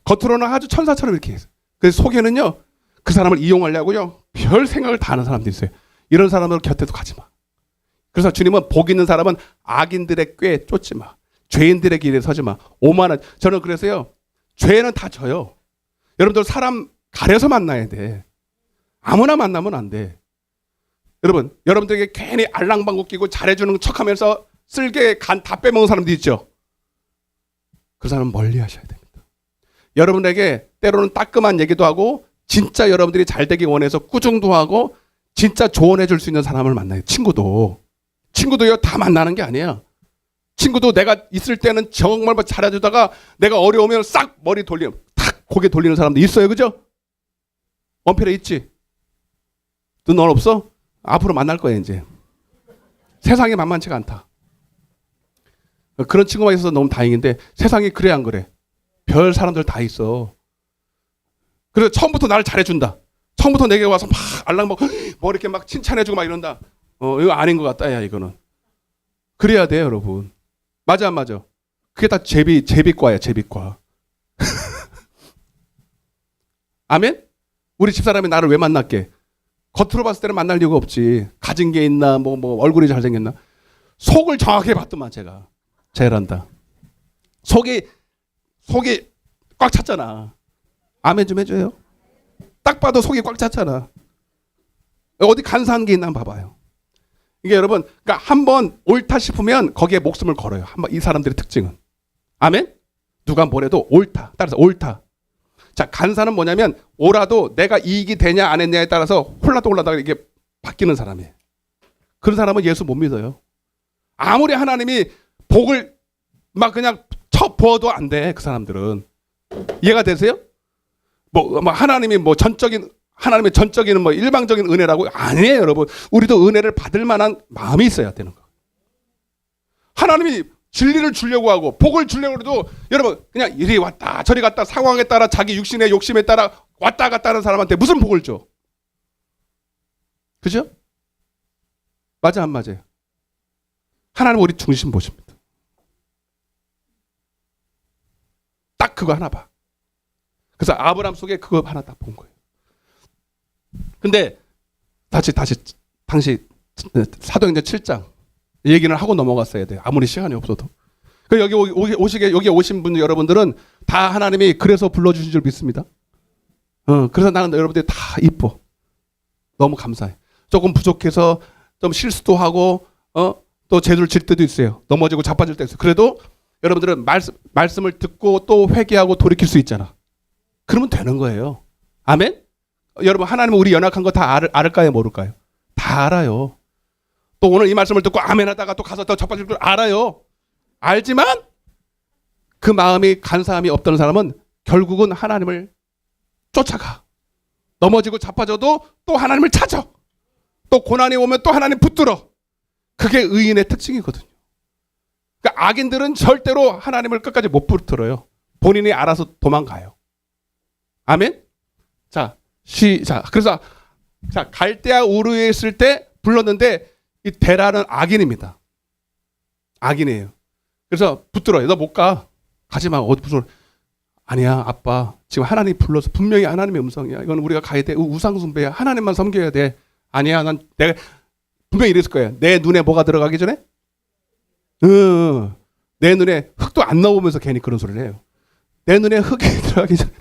A: 겉으로는 아주 천사처럼 이렇게 해서. 그래서 속에는요 그 사람을 이용하려고요 별 생각을 다 하는 사람들이 있어요. 이런 사람들 곁에도 가지 마. 그래서 주님은 복 있는 사람은 악인들의 꾀에 쫓지 마. 죄인들의 길에 서지 마. 오만한. 저는 그래서요 죄는 다 져요. 여러분들 사람 가려서 만나야 돼. 아무나 만나면 안 돼. 여러분들에게 괜히 알랑방구 끼고 잘해주는 척하면서 쓸개 간 다 빼먹은 사람도 있죠. 그 사람은 멀리 하셔야 됩니다. 여러분에게 때로는 따끔한 얘기도 하고 진짜 여러분들이 잘 되기 원해서 꾸중도 하고 진짜 조언해 줄 수 있는 사람을 만나요. 친구도요 다 만나는 게 아니에요. 친구도 내가 있을 때는 정말 잘해주다가 내가 어려우면 싹 머리 돌리면 탁 고개 돌리는 사람도 있어요. 그죠? 원필에 있지? 넌 없어? 앞으로 만날 거야 이제. 세상이 만만치가 않다. 그런 친구가 있어서 너무 다행인데 세상이 그래 안 그래? 별 사람들 다 있어. 그래서 처음부터 나를 잘해준다. 처음부터 내게 와서 막 알랑막 뭐 이렇게 막 칭찬해주고 막 이런다. 이거 아닌 것 같다 야 이거는. 그래야 돼요 여러분. 맞아 안 맞아? 그게 다 제비과야 제비과. 아멘? 우리 집사람이 나를 왜 만났게? 겉으로 봤을 때는 만날 이유가 없지. 가진 게 있나 뭐 얼굴이 잘생겼나. 속을 정확히 봤더만 제가. 잘한다. 속이 꽉 찼잖아. 아멘 좀 해줘요. 딱 봐도 속이 꽉 찼잖아. 어디 간사한 게 있나 한번 봐봐요. 이게 여러분 그러니까 한번 옳다 싶으면 거기에 목숨을 걸어요. 한번 이 사람들의 특징은. 아멘? 누가 뭐래도 옳다. 따라서 옳다. 자, 간사는 뭐냐면 옳아도 내가 이익이 되냐 안 했냐에 따라서 홀라다가 이게 바뀌는 사람이에요. 그런 사람은 예수 못 믿어요. 아무리 하나님이 복을 막 그냥 쳐 부어도 안 돼. 그 사람들은. 이해가 되세요? 뭐 하나님이 하나님의 전적인 일방적인 은혜라고 아니에요, 여러분. 우리도 은혜를 받을 만한 마음이 있어야 되는 거. 하나님이 진리를 주려고 하고 복을 주려고 해도 여러분 그냥 이리 왔다 저리 갔다 상황에 따라 자기 육신의 욕심에 따라 왔다 갔다 하는 사람한테 무슨 복을 줘? 그죠? 맞아 안 맞아요? 하나님 우리 중심 보십니다. 딱 그거 하나 봐. 그래서 아브라함 속에 그거 하나 딱 본 거예요. 근데 다시 당시 사도행전 7장 얘기를 하고 넘어갔어야 돼요. 아무리 시간이 없어도. 여기 오신 분 여러분들은 다 하나님이 그래서 불러주신 줄 믿습니다. 그래서 나는 여러분들이 다 이뻐. 너무 감사해. 조금 부족해서 좀 실수도 하고 또 제대로 질 때도 있어요. 넘어지고 자빠질 때도 있어요. 그래도 여러분들은 말씀을 듣고 또 회개하고 돌이킬 수 있잖아. 그러면 되는 거예요. 아멘? 여러분 하나님은 우리 연약한 거 다 알을까요 모를까요? 다 알아요. 또 오늘 이 말씀을 듣고 아멘 하다가 또 가서 더 자빠질 걸 알아요. 알지만 그 마음이 간사함이 없던 사람은 결국은 하나님을 쫓아가. 넘어지고 자빠져도 또 하나님을 찾아. 또 고난이 오면 또 하나님 붙들어. 그게 의인의 특징이거든요. 그러니까 악인들은 절대로 하나님을 끝까지 못 붙들어요. 본인이 알아서 도망가요. 아멘? 자, 그래서 갈대아 우르에 있을 때 불렀는데 이 데라는 악인입니다. 악인이에요. 그래서 붙들어요. 너 못 가. 가지 마. 어디 붙들어. 아니야, 아빠. 지금 하나님 불러서 분명히 하나님의 음성이야. 이건 우리가 가야 돼. 우상 숭배야. 하나님만 섬겨야 돼. 아니야, 내가 분명히 이랬을 거야. 내 눈에 뭐가 들어가기 전에? 내 눈에 흙도 안 나오면서 괜히 그런 소리를 해요. 내 눈에 흙이 들어가기 전에.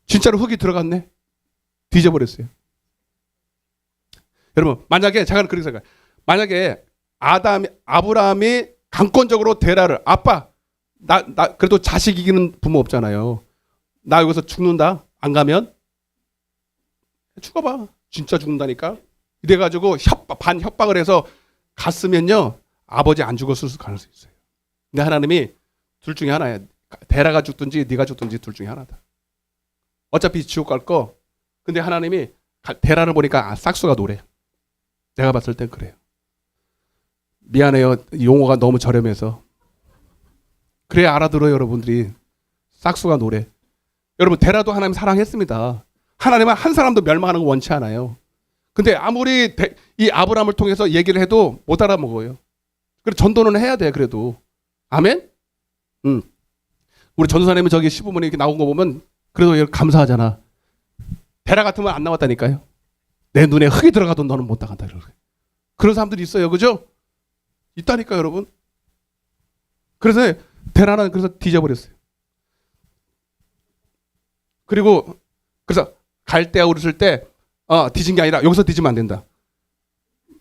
A: 진짜로 흙이 들어갔네. 뒤져버렸어요. 여러분, 만약에 제가 그렇게 생각해요. 만약에 아브라함이 강권적으로 데라를 아빠 나 그래도 자식 이기는 부모 없잖아요. 나 여기서 죽는다. 안 가면 죽어봐. 진짜 죽는다니까. 이래가지고 협박을 해서 갔으면요 아버지 안 죽었을 가능성이 있어요. 근데 하나님이 둘 중에 하나야. 데라가 죽든지 네가 죽든지 둘 중에 하나다. 어차피 지옥 갈 거. 근데 하나님이 데라를 보니까 싹수가 노래. 내가 봤을 땐 그래요. 미안해요. 용어가 너무 저렴해서. 그래 알아들어요 여러분들이. 싹수가 노래. 여러분 데라도 하나님 사랑했습니다. 하나님은 한 사람도 멸망하는 거 원치 않아요. 근데 아무리 이 아브라함을 통해서 얘기를 해도 못 알아먹어요. 그래서 전도는 해야 돼 그래도. 아멘? 우리 전도사님은 저기 시부모님 이렇게 나온 거 보면 그래도 감사하잖아. 데라 같으면 안 나왔다니까요. 내 눈에 흙이 들어가도 너는 못 나간다. 그런 사람들이 있어요. 그죠? 있다니까요 여러분. 그래서 데라는 그래서 뒤져버렸어요. 그리고 그래서 갈대아 우르실 때 뒤진 게 아니라 여기서 뒤지면 안 된다.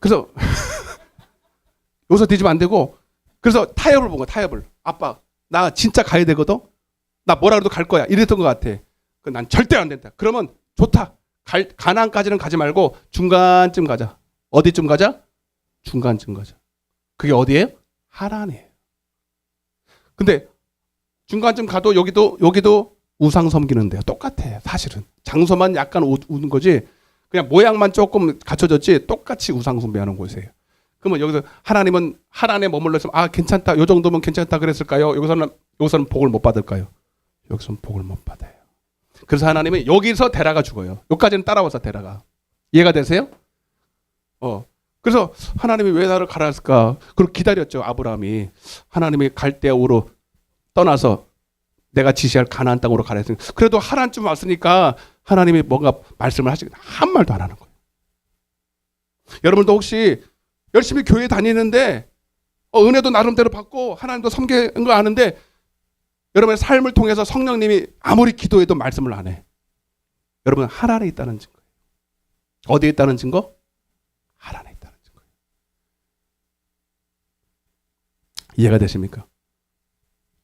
A: 그래서 여기서 뒤지면 안 되고 그래서 타협을 본 거야. 타협을. 아빠 나 진짜 가야 되거든. 나 뭐라 그래도 갈 거야. 이랬던 것 같아. 난 절대 안 된다. 그러면 좋다. 가나안까지는 가지 말고 중간쯤 가자. 어디쯤 가자? 중간쯤 가자. 그게 어디예요? 하란이에요. 근데 중간쯤 가도 여기도 우상 섬기는데요. 똑같아. 사실은 장소만 약간 우는 거지. 그냥 모양만 조금 갖춰졌지 똑같이 우상 숭배하는 곳이에요. 그러면 여기서 하나님은 하란에 머물러 있으면 괜찮다. 요 정도면 괜찮다 그랬을까요? 여기서는 복을 못 받을까요? 여기서는 복을 못 받아요. 그래서 하나님은 여기서 데라가 죽어요. 여기까지는 따라와서 데라가. 이해가 되세요? 그래서 하나님이 왜 나를 가라 했을까? 그리고 기다렸죠. 아브라함이. 하나님이 갈대아우로 떠나서 내가 지시할 가나안 땅으로 가라 했으니까. 그래도 하란쯤 왔으니까 하나님이 뭔가 말씀을 하시고 한 말도 안 하는 거예요. 여러분도 혹시 열심히 교회 다니는데 은혜도 나름대로 받고 하나님도 섬기는 거 아는데 여러분의 삶을 통해서 성령님이 아무리 기도해도 말씀을 안 해. 여러분 하란에 있다는 증거예요. 어디에 있다는 증거? 하란에 있다는 증거예요. 이해가 되십니까?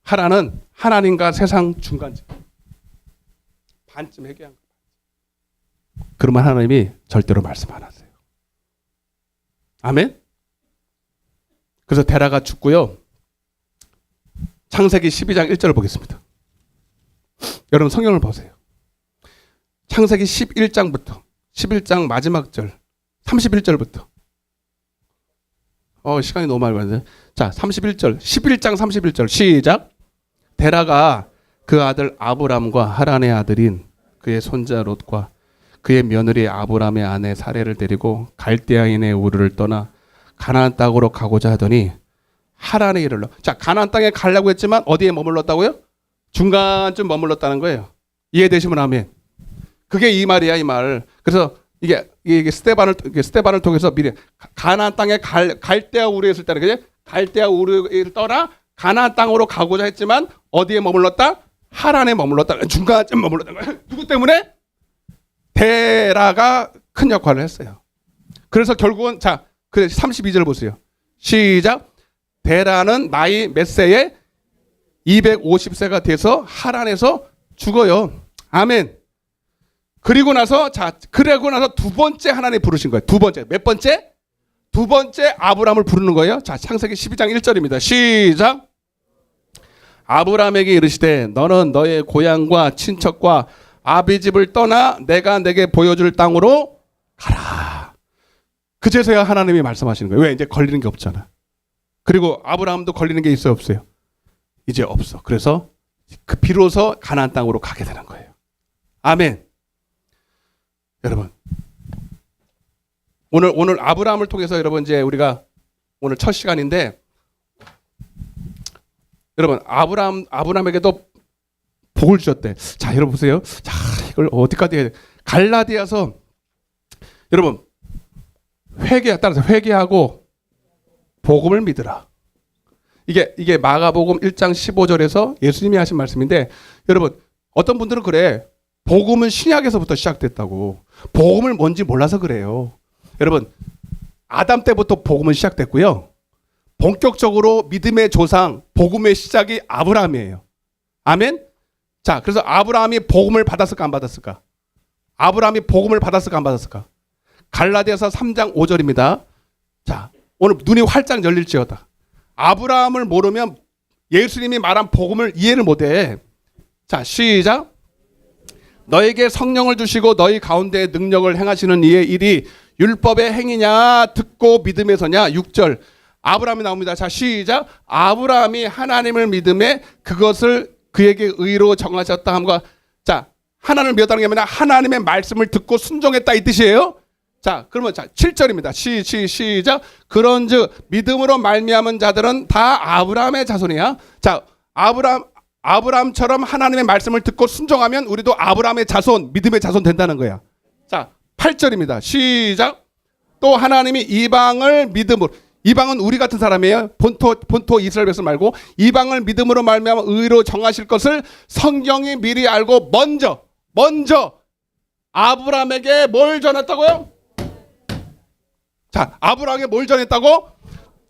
A: 하란은 하나님과 세상 중간쯤. 반쯤 회개한 거예요. 그러면 하나님이 절대로 말씀 안 하세요. 아멘? 그래서 데라가 죽고요. 창세기 12장 1절을 보겠습니다. 여러분 성경을 보세요. 창세기 11장부터 11장 마지막 절 31절부터 시간이 너무 많이 가는데 자 31절 11장 31절 시작. 데라가 그 아들 아브람과 하란의 아들인 그의 손자 롯과 그의 며느리 아브람의 아내 사레를 데리고 갈대아인의 우르를 떠나 가나안 땅으로 가고자 하더니 하란에 이르러. 자 가나안 땅에 가려고 했지만 어디에 머물렀다고요? 중간쯤 머물렀다는 거예요. 이해되시면 아멘. 그게 이 말이야 이 말. 그래서 이게 스데반을 통해서 미리 가나안 땅에 갈대아 우르에 있을 때는 그죠? 갈대아 우르를 떠나 가나안 땅으로 가고자 했지만 어디에 머물렀다? 하란에 머물렀다. 중간쯤 머물렀다. 누구 때문에? 데라가 큰 역할을 했어요. 그래서 결국은 그 32절 보세요. 시작. 데라는 나이 몇 세에 250세가 돼서 하란에서 죽어요. 아멘. 그리고 나서 두 번째 하나님 부르신 거예요. 두 번째. 몇 번째? 두 번째 아브람을 부르는 거예요. 자, 창세기 12장 1절입니다. 시작. 아브람에게 이르시되 너는 너의 고향과 친척과 아비집을 떠나 내가 내게 보여줄 땅으로 가라. 그제서야 하나님이 말씀하시는 거예요. 왜? 이제 걸리는 게 없잖아. 그리고 아브라함도 걸리는 게 있어요, 없어요? 이제 없어. 그래서 비로소 가나안 땅으로 가게 되는 거예요. 아멘. 여러분, 오늘 아브라함을 통해서 여러분 이제 우리가 오늘 첫 시간인데 여러분 아브라함에게도 복을 주셨대. 자, 여러분 보세요. 자, 이걸 어디까지 해야 돼? 갈라디아서 여러분 따라서 회개하고 복음을 믿으라. 이게 마가복음 1장 15절에서 예수님이 하신 말씀인데, 여러분 어떤 분들은 그래. 복음은 신약에서부터 시작됐다고. 복음을 뭔지 몰라서 그래요. 여러분 아담 때부터 복음은 시작됐고요. 본격적으로 믿음의 조상, 복음의 시작이 아브라함이에요. 아멘? 자, 그래서 아브라함이 복음을 받았을까 안 받았을까? 아브라함이 복음을 받았을까 안 받았을까? 갈라디아서 3장 5절입니다. 자, 오늘 눈이 활짝 열릴지어다. 아브라함을 모르면 예수님이 말한 복음을 이해를 못해. 자, 시작. 너에게 성령을 주시고 너희 가운데 능력을 행하시는 이의 일이 율법의 행위냐 듣고 믿음에 서냐. 6절 아브라함이 나옵니다. 자, 시작. 아브라함이 하나님을 믿음에 그것을 그에게 의로 정하셨다 함과. 자, 하나님을 믿었다는 게 뭐냐? 하나님의 말씀을 듣고 순종했다 이 뜻이에요. 자, 그러면 자 7절입니다. 시작. 그런즉 믿음으로 말미암은 자들은 다 아브라함의 자손이야. 자, 아브라함처럼 하나님의 말씀을 듣고 순종하면 우리도 아브라함의 자손, 믿음의 자손 된다는 거야. 자, 8절입니다. 시작. 또 하나님이 이방을 믿음으로, 이방은 우리 같은 사람이에요. 본토 이스라엘 백성 말고 이방을 믿음으로 말미암아 의로 정하실 것을 성경이 미리 알고 먼저 아브라함에게 뭘 전했다고요? 자, 아브라함에게 뭘 전했다고?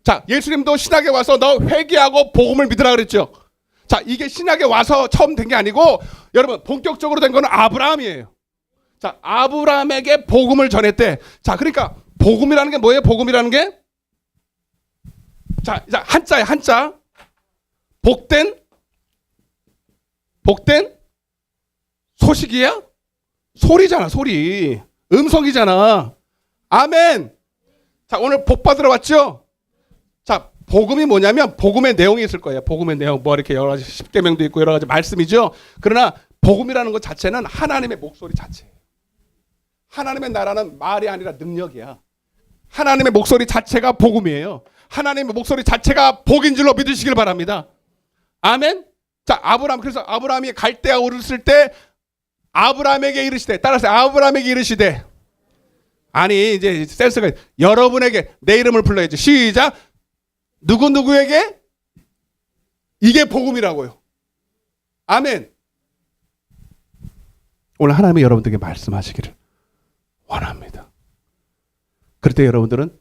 A: 자, 예수님도 신약에 와서 너 회개하고 복음을 믿으라 그랬죠. 자, 이게 신약에 와서 처음 된 게 아니고 여러분 본격적으로 된 거는 아브라함이에요. 자, 아브라함에게 복음을 전했대. 자, 그러니까 복음이라는 게 뭐예요? 복음이라는 게? 자, 한자예요. 한자. 복된 소식이야? 소리잖아. 소리. 음성이잖아. 아멘. 자, 오늘 복 받으러 왔죠? 자, 복음이 뭐냐면 복음의 내용이 있을 거예요. 복음의 내용 뭐 이렇게 여러 가지 십계명도 있고 여러 가지 말씀이죠. 그러나 복음이라는 것 자체는 하나님의 목소리 자체예요. 하나님의 나라는 말이 아니라 능력이야. 하나님의 목소리 자체가 복음이에요. 하나님의 목소리 자체가 복인 줄로 믿으시길 바랍니다. 아멘. 자, 그래서 아브라함이 갈대아 오르실 때 아브라함에게 이르시되, 따라서 아브라함에게 이르시되, 아니 이제 센스가 여러분에게 내 이름을 불러야지. 시작. 누구에게? 이게 복음이라고요. 아멘. 오늘 하나님이 여러분들에게 말씀하시기를 원합니다. 그럴 때 여러분들은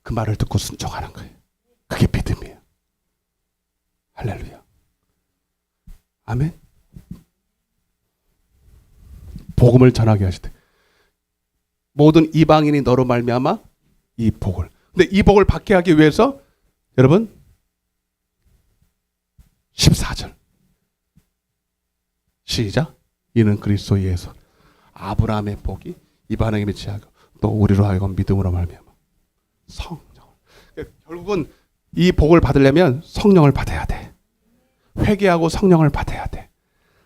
A: 그 말을 듣고 순종하는 거예요. 그게 믿음이에요. 할렐루야. 아멘. 복음을 전하게 하실 때 모든 이방인이 너로 말미암아 이 복을. 근데 이 복을 받게 하기 위해서 여러분 14절 시작. 이는 그리스도 예수 아브라함의 복이 이방인에게 미치하고 또 우리로 하여금 믿음으로 말미암아 성령. 결국은 이 복을 받으려면 성령을 받아야 돼. 회개하고 성령을 받아야 돼.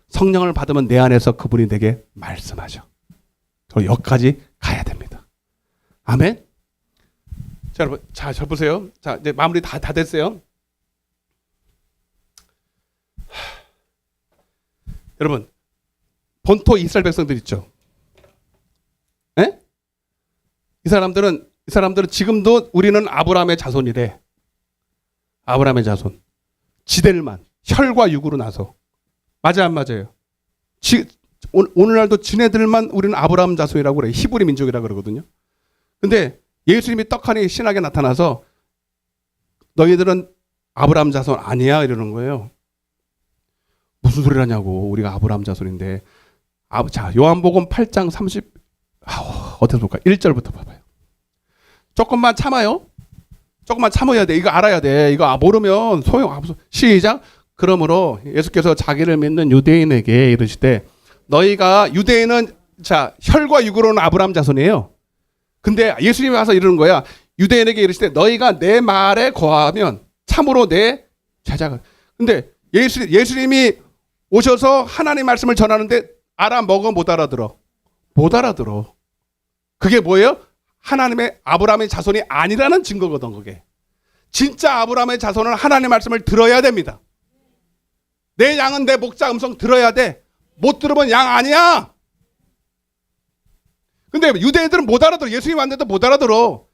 A: 성령을 받으면 내 안에서 그분이 내게 말씀하죠. 그리고 여기까지 가야 됩니다. 아멘. 자, 여러분, 자, 저 보세요. 자, 이제 마무리 다 됐어요. 여러분, 본토 이스라엘 백성들 있죠. 에? 이 사람들은 지금도 우리는 아브라함의 자손이래. 아브라함의 자손. 지델만 혈과 육으로 나서. 맞아 안 맞아요? 오늘날도 지네들만 우리는 아브라함 자손이라고 그래. 히브리 민족이라고 그러거든요. 근데 예수님이 떡하니 신학에 나타나서 너희들은 아브라함 자손 아니야 이러는 거예요. 무슨 소리를 하냐고. 우리가 아브라함 자손인데. 자, 요한복음 8장 30 어떻게 볼까? 1절부터 봐봐요. 조금만 참아요. 조금만 참아야 돼. 이거 알아야 돼. 이거 모르면 시작. 그러므로 예수께서 자기를 믿는 유대인에게 이르시되 너희가 유대인은 자 혈과 육으로는 아브라함 자손이에요. 근데 예수님이 와서 이러는 거야. 유대인에게 이르시되 너희가 내 말에 거하면 참으로 내 제자가. 근데 예수님이 오셔서 하나님 말씀을 전하는데 알아먹어 못 알아들어. 못 알아들어. 그게 뭐예요? 하나님의 아브라함의 자손이 아니라는 증거거든. 그게 진짜 아브라함의 자손은 하나님의 말씀을 들어야 됩니다.
B: 내 양은 내 목자 음성 들어야 돼. 못 들으면 양 아니야. 근데 유대인들은 못 알아들어. 예수님 왔는데도 못 알아들어.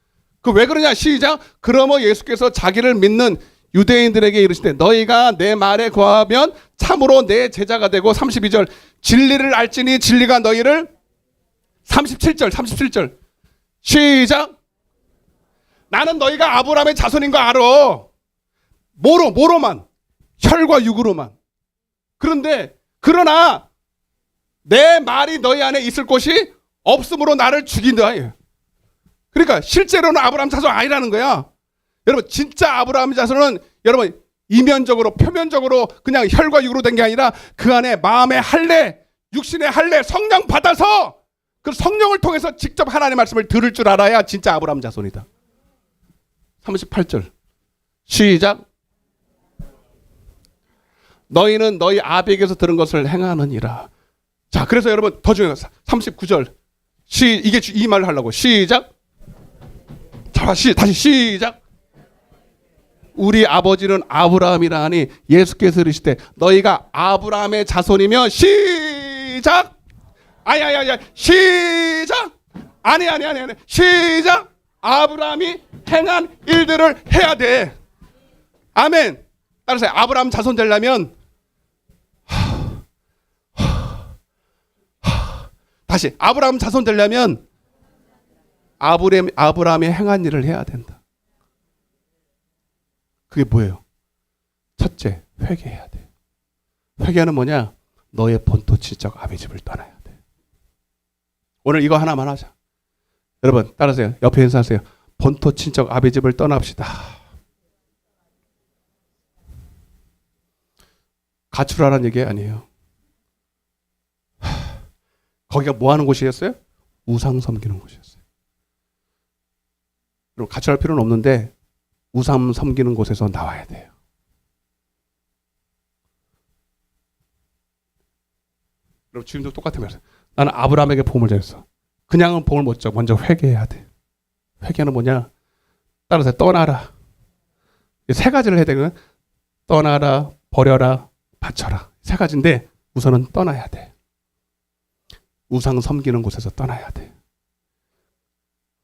B: 그 왜 그러냐? 시작. 그러므로 예수께서 자기를 믿는 유대인들에게 이르시되 너희가 내 말에 거하면 참으로 내 제자가 되고 32절 진리를 알지니 진리가 너희를 37절 시작. 나는 너희가 아브라함의 자손인 거 알아. 뭐로만 혈과 육으로만. 그런데 그러나 내 말이 너희 안에 있을 곳이 없으므로 나를 죽인다. 그러니까 실제로는 아브라함 자손 아니라는 거야. 여러분 진짜 아브라함 자손은 여러분 이면적으로 표면적으로 그냥 혈과 육으로 된 게 아니라 그 안에 마음의 할례, 육신의 할례, 성령 받아서 그 성령을 통해서 직접 하나님의 말씀을 들을 줄 알아야 진짜 아브라함 자손이다. 38절 시작. 너희는 너희 아비에게서 들은 것을 행하느니라. 자, 그래서 여러분 더 중요한 39절 이게 이 말을 하려고 시작. 자, 다시 시작. 우리 아버지는 아브라함이라 하니 예수께서 이르시되 너희가 아브라함의 자손이며 시작. 아야야야 시작. 아니 시작. 아브라함이 행한 일들을 해야 돼. 아멘. 따라서 아브라함 자손 되려면 다시 아브라함 자손 되려면 아브라함이 행한 일을 해야 된다. 그게 뭐예요? 첫째, 회개해야 돼. 회개는 뭐냐? 너의 본토치적 아비 집을 떠나야 돼. 오늘 이거 하나만 하자. 여러분 따라하세요. 옆에 인사하세요. 본토친척 아비 집을 떠납시다. 가출하라는 얘기 아니에요. 거기가 뭐 하는 곳이었어요? 우상 섬기는 곳이었어요. 그리고 가출할 필요는 없는데 우상 섬기는 곳에서 나와야 돼요. 여러분 주님도 똑같은 말이에요. 나는 아브라함에게 복음을 전했어. 그냥은 복음을 못 줘. 먼저 회개해야 돼. 회개는 뭐냐? 따라서 떠나라. 세 가지를 해야 되거든. 떠나라, 버려라, 바쳐라. 세 가지인데 우선은 떠나야 돼. 우상 섬기는 곳에서 떠나야 돼.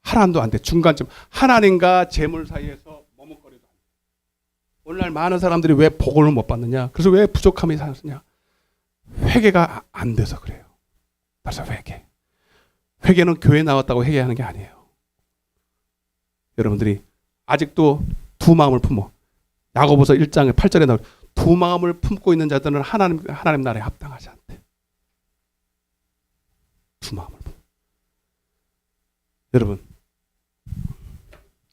B: 하나도 안 돼. 중간쯤 하나님과 재물 사이에서 머뭇거리도 안 돼. 오늘날 많은 사람들이 왜 복을 못 받느냐? 그래서 왜 부족함이 생겼느냐? 회개가 안 돼서 그래요. 따라서 회개. 회개는 교회 나왔다고 회개하는 게 아니에요. 여러분들이 아직도 두 마음을 품어. 야고보서 1장 8절에 나올 두 마음을 품고 있는 자들은 하나님 나라에 합당하지 않대. 두 마음을 품어. 여러분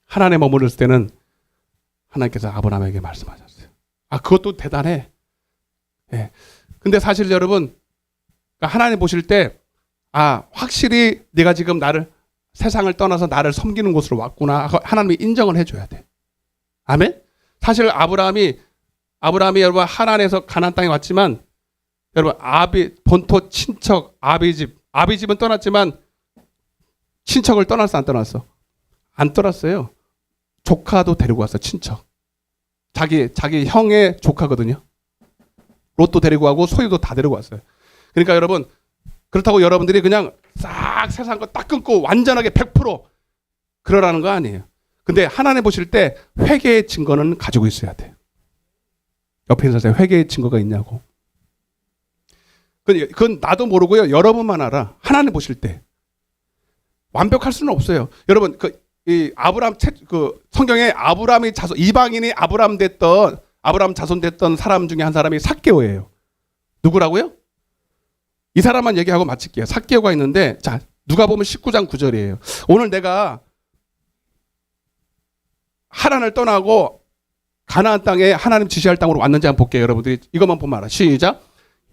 B: 하나님에 머무를 때는 하나님께서 아브라함에게 말씀하셨어요. 아, 그것도 대단해. 예. 근데 사실 여러분 하나님 보실 때 확실히 네가 지금 나를 세상을 떠나서 나를 섬기는 곳으로 왔구나. 하나님이 인정을 해줘야 돼. 아멘? 사실 아브라함이 여러분 하란에서 가나안 땅에 왔지만 여러분 본토 친척 아비 집은 떠났지만 친척을 떠났어 안 떠났어? 안 떠났어요. 조카도 데리고 왔어. 친척. 자기 형의 조카거든요. 롯도 데리고 가고 소유도 다 데리고 왔어요. 그러니까 여러분 그렇다고 여러분들이 그냥 싹 세상 거 딱 끊고 완전하게 100% 그러라는 거 아니에요. 근데 하나님 보실 때 회개의 증거는 가지고 있어야 돼. 옆에 있는 사람이 회개의 증거가 있냐고. 그건 나도 모르고요. 여러분만 알아. 하나님 보실 때 완벽할 수는 없어요. 여러분 이 아브라함 성경에 아브라함이 자손 이방인이 아브라함 자손 됐던 사람 중에 한 사람이 삭개오예요. 누구라고요? 이 사람만 얘기하고 마칠게요. 삭개오가 있는데 자 누가 보면 19장 9절이에요. 오늘 내가 하란을 떠나고 가나안 땅에 하나님 지시할 땅으로 왔는지 한번 볼게요. 여러분들이 이것만 보면 알아. 시작.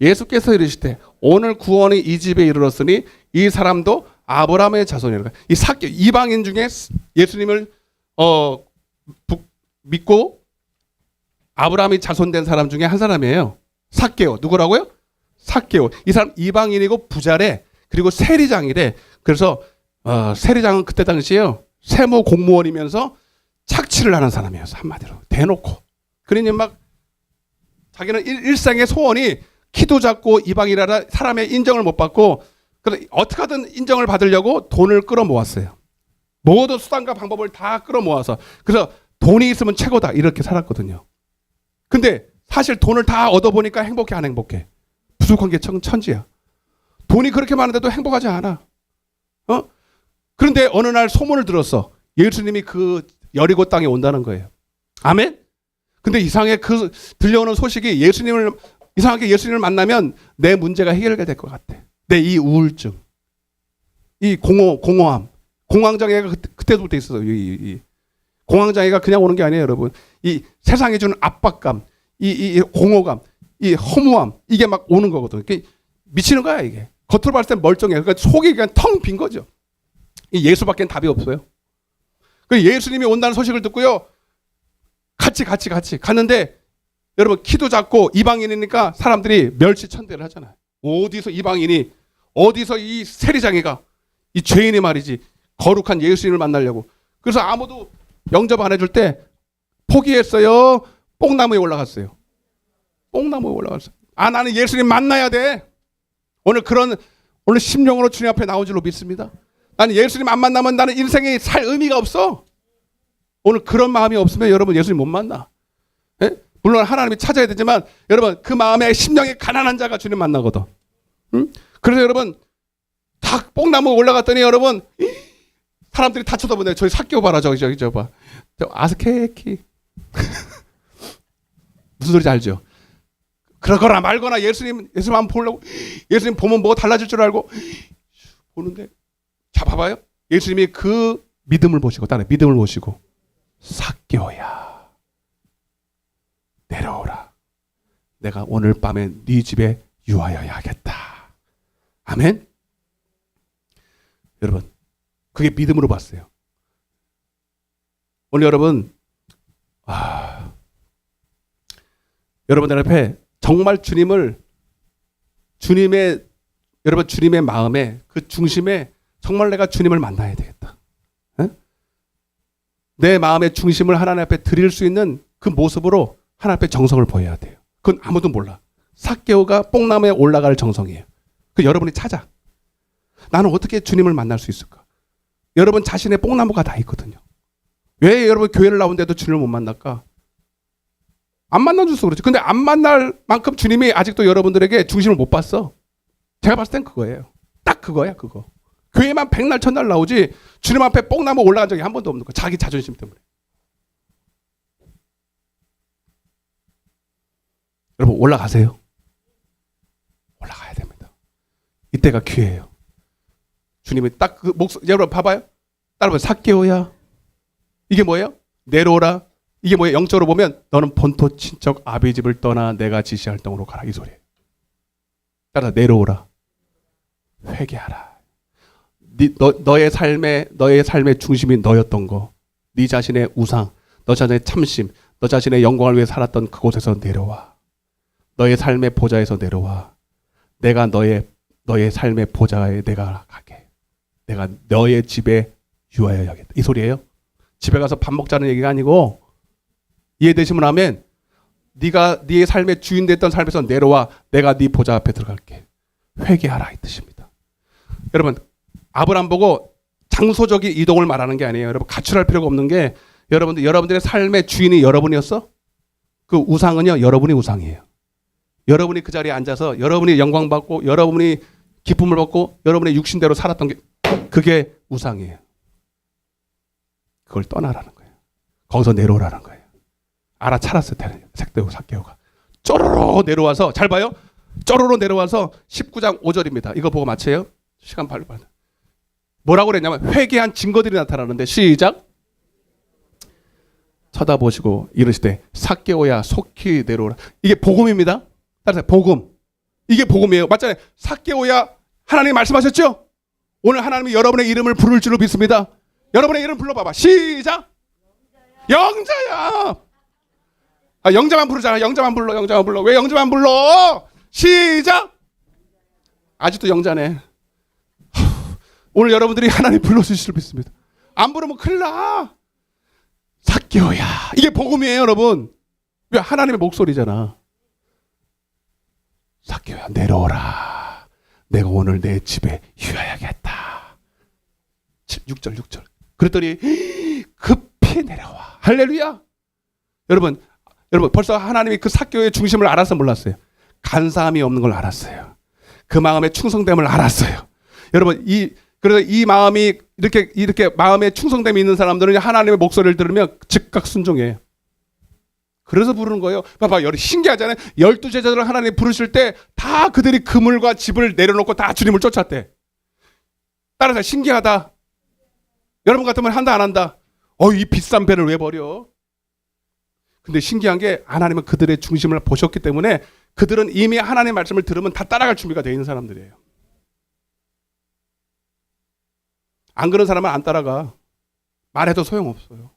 B: 예수께서 이르시되 오늘 구원이 이 집에 이르렀으니 이 사람도 아브라함의 자손이라. 이 삭개 이방인 중에 예수님을 믿고 아브라함이 자손된 사람 중에 한 사람이에요. 삭개오. 누구라고요? 삭개오. 이 사람 이방인이고 부자래. 그리고 세리장이래. 그래서 세리장은 그때 당시에요. 세무 공무원이면서 착취를 하는 사람이었어. 한마디로 대놓고. 그러니 막 자기는 일생의 소원이 키도 작고 이방이라 사람의 인정을 못 받고 그래서 어떻게 하든 인정을 받으려고 돈을 끌어모았어요. 모든 수단과 방법을 다 끌어모아서 그래서 돈이 있으면 최고다 이렇게 살았거든요. 근데 사실 돈을 다 얻어보니까 행복해 안 행복해? 부족한 게 천지야. 돈이 그렇게 많은데도 행복하지 않아. 그런데 어느 날 소문을 들었어. 예수님이 그 여리고 땅에 온다는 거예요. 아멘? 근데 이상하게 그 들려오는 소식이 이상하게 예수님을 만나면 내 문제가 해결될 것 같아. 내 이 우울증, 이 공허함, 공황장애가 그때부터 있었어요. 이 공황장애가 그냥 오는 게 아니에요, 여러분. 이 세상에 주는 압박감, 이 공허감, 이 허무함, 이게 막 오는 거거든. 미치는 거야, 이게. 겉으로 봤을 땐 멀쩡해. 그러니까 속이 그냥 텅 빈 거죠. 이 예수밖엔 답이 없어요. 그 예수님이 온다는 소식을 듣고요. 같이 갔는데 여러분 키도 작고 이방인이니까 사람들이 멸시천대를 하잖아요. 어디서 이방인이 어디서 이 세리장애가 이 죄인이 말이지 거룩한 예수님을 만나려고. 그래서 아무도 영접 안 해줄 때 포기했어요. 뽕나무에 올라갔어요. 뽕나무에 올라갔어요. 나는 예수님 만나야 돼. 오늘 심령으로 주님 앞에 나온 줄로 믿습니다. 나는 예수님 안 만나면 나는 인생에 살 의미가 없어. 오늘 그런 마음이 없으면 여러분 예수님 못 만나. 예? 물론 하나님이 찾아야 되지만 여러분 그 마음에 심령이 가난한 자가 주님 만나거든. 응? 그래서 여러분 딱 뽕나무 올라갔더니 여러분 사람들이 다 쳐다보네. 저기 삭개오 봐라. 저기 봐. 아스케키. 무슨 소리인지 알죠? 그러거나 말거나 예수님 한번 보려고 예수님 보면 뭐가 달라질 줄 알고 보는데 자 봐봐요. 예수님이 그 믿음을 보시고 딸의 믿음을 보시고 삭개오야 내려오라. 내가 오늘 밤에 네 집에 유하여야 하겠다. 아멘. 여러분 그게 믿음으로 봤어요. 오늘 여러분 여러분들 앞에 정말 주님의 마음에 그 중심에 정말 내가 주님을 만나야 되겠다. 에? 내 마음의 중심을 하나님 앞에 드릴 수 있는 그 모습으로 하나님 앞에 정성을 보여야 돼요. 그건 아무도 몰라. 삭개오가 뽕나무에 올라갈 정성이에요. 그 여러분이 찾아. 나는 어떻게 주님을 만날 수 있을까? 여러분 자신의 뽕나무가 다 있거든요. 왜 여러분 교회를 나오는데도 주님을 못 만날까? 안 만나줘서 그렇지. 근데 안 만날 만큼 주님이 아직도 여러분들에게 중심을 못 봤어. 제가 봤을 땐 그거예요. 딱 그거야, 그거. 교회만 백날 첫날 나오지 주님 앞에 뽕나무 올라간 적이 한 번도 없는 거야. 자기 자존심 때문에. 여러분 올라가세요. 올라가야 됩니다. 이때가 기회예요. 주님이 딱 그 목소리 여러분 봐봐요. 따라봐요. 삭개오야. 이게 뭐예요? 내려오라. 이게 뭐예요? 영적으로 보면 너는 본토 친척 아비 집을 떠나 내가 지시할 땅으로 가라 이 소리예요. 따라 내려오라. 회개하라. 너의 삶의 중심이 너였던 거, 네 자신의 우상, 너 자신의 참심, 너 자신의 영광을 위해 살았던 그곳에서 내려와. 너의 삶의 보좌에서 내려와. 내가 너의 삶의 보좌에 내가 가게. 내가 너의 집에 유하여 하겠다. 이 소리예요. 집에 가서 밥 먹자는 얘기가 아니고 이해되시면 아멘. 네가 네 삶의 주인 됐던 삶에서 내려와. 내가 네 보좌 앞에 들어갈게. 회개하라 이 뜻입니다. 여러분 아브람 보고 장소적인 이동을 말하는 게 아니에요. 여러분 가출할 필요가 없는 게 여러분들의 삶의 주인이 여러분이었어? 그 우상은요 여러분이 우상이에요. 여러분이 그 자리에 앉아서 여러분이 영광 받고 여러분이 기쁨을 받고 여러분의 육신대로 살았던 게 그게 우상이에요. 그걸 떠나라는 거예요. 거기서 내려오라는 거예요. 알아차렸을 때 삭개오가 쪼로로 내려와서 잘 봐요. 쪼로로 내려와서 19장 5절입니다. 이거 보고 마쳐요. 시간 빨리. 뭐라고 그랬냐면 회개한 증거들이 나타나는데 시작. 쳐다보시고 이르시되 삭개오야 속히 내려오라. 이게 복음입니다. 따라서 복음. 이게 복음이에요. 맞잖아요. 삭개오야 하나님이 말씀하셨죠? 오늘 하나님이 여러분의 이름을 부를 줄로 믿습니다. 여러분의 이름 불러봐봐. 시작. 영자야. 영자만 부르잖아. 영자만 불러. 왜 영자만 불러? 시작. 아직도 영자네. 오늘 여러분들이 하나님 불러주실 줄 믿습니다. 안 부르면 큰일 나. 삭개오야. 이게 복음이에요 여러분. 왜 하나님의 목소리잖아. 삭개오야 내려오라. 내가 오늘 내 집에 휴야야겠다. 6절. 그랬더니 급히 내려와. 할렐루야. 여러분 벌써 하나님이 그 삭개오의 중심을 알아서 몰랐어요. 간사함이 없는 걸 알았어요. 그 마음의 충성됨을 알았어요. 여러분 그래서 이 마음이 이렇게 마음에 충성됨이 있는 사람들은 하나님의 목소리를 들으면 즉각 순종해요. 그래서 부르는 거예요. 봐봐, 신기하잖아요. 12제자들을 하나님 부르실 때 다 그들이 그물과 집을 내려놓고 다 주님을 쫓았대. 따라서 신기하다. 여러분 같으면 한다 안 한다? 이 비싼 배를 왜 버려? 근데 신기한 게 하나님은 그들의 중심을 보셨기 때문에 그들은 이미 하나님의 말씀을 들으면 다 따라갈 준비가 되어 있는 사람들이에요. 안 그런 사람은 안 따라가. 말해도 소용없어요.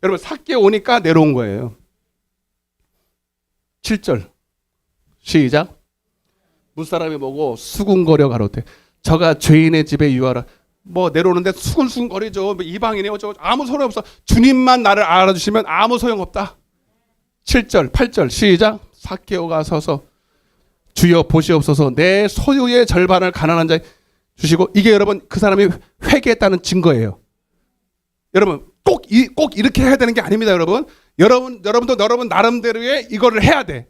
B: 여러분 삭개오 오니까 내려온 거예요. 7절 시작. 무사람이 보고 수군거려 가로되 저가 죄인의 집에 유하라. 뭐 내려오는데 수군수군거리죠. 뭐 이방인이 어쩌고 아무 소용없어. 주님만 나를 알아주시면 아무 소용없다. 7절 8절 시작. 삭개오가 서서 주여 보시옵소서 내 소유의 절반을 가난한 자에 주시고. 이게 여러분 그 사람이 회개했다는 증거예요. 여러분 꼭 이렇게 해야 되는 게 아닙니다. 여러분도 여러분 나름대로의 이거를 해야 돼.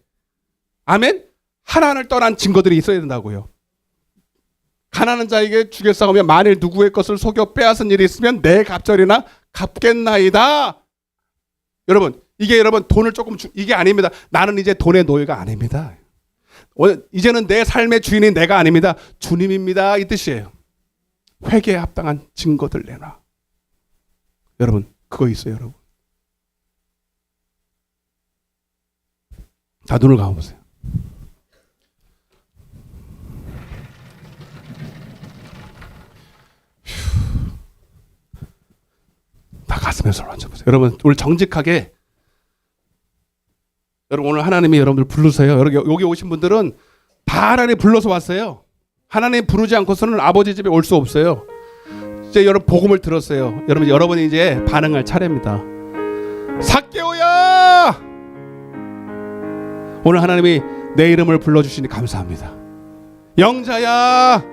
B: 아멘. 하나님을 떠난 증거들이 있어야 된다고요. 가난한 자에게 주겠사오며 만일 누구의 것을 속여 빼앗은 일이 있으면 내 갑절이나 갚겠나이다. 여러분 이게 돈을 조금 이게 아닙니다. 나는 이제 돈의 노예가 아닙니다. 이제는 내 삶의 주인이 내가 아닙니다. 주님입니다. 이 뜻이에요. 회개에 합당한 증거들 내놔. 여러분 그거 있어요. 여러분 다 눈을 감아보세요. 다 가슴에 손을 얹어보세요. 여러분 오늘 정직하게 여러분 오늘 하나님이 여러분들 부르세요. 여기 오신 분들은 다 하나님 불러서 왔어요. 하나님 부르지 않고서는 아버지 집에 올 수 없어요. 이제 여러분 복음을 들었어요. 여러분이 이제 반응할 차례입니다. 삭개오야! 오늘 하나님이 내 이름을 불러주시니 감사합니다. 영자야!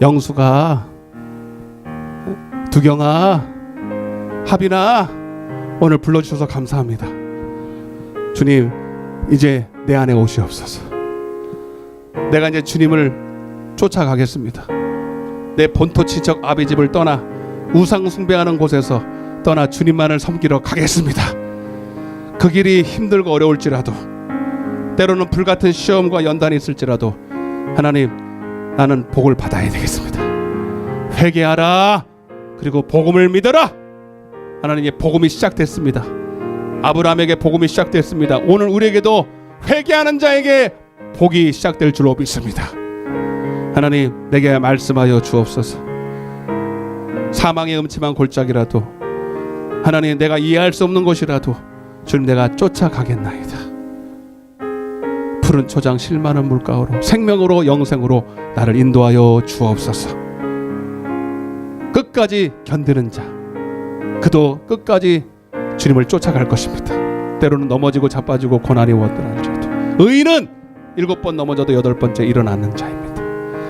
B: 영수가, 두경아, 하빈아, 오늘 불러주셔서 감사합니다. 주님, 이제 내 안에 오시옵소서. 내가 이제 주님을 쫓아가겠습니다. 내 본토 친척 아비 집을 떠나 우상 숭배하는 곳에서 떠나 주님만을 섬기러 가겠습니다. 그 길이 힘들고 어려울지라도, 때로는 불같은 시험과 연단이 있을지라도 하나님, 나는 복을 받아야 되겠습니다. 회개하라. 그리고 복음을 믿어라. 하나님의 복음이 시작됐습니다. 아브라함에게 복음이 시작됐습니다. 오늘 우리에게도 회개하는 자에게 복이 시작될 줄로 믿습니다. 하나님, 내게 말씀하여 주옵소서. 사망의 음침한 골짜기라도, 하나님, 내가 이해할 수 없는 곳이라도 주님, 내가 쫓아가겠나이다. 푸른 초장 실만한 물가로 생명으로 영생으로 나를 인도하여 주옵소서. 끝까지 견디는 자, 그도 끝까지 주님을 쫓아갈 것입니다. 때로는 넘어지고 자빠지고 고난이 오더라도 의인은 7번 넘어져도 8번째 일어나는 자입니다.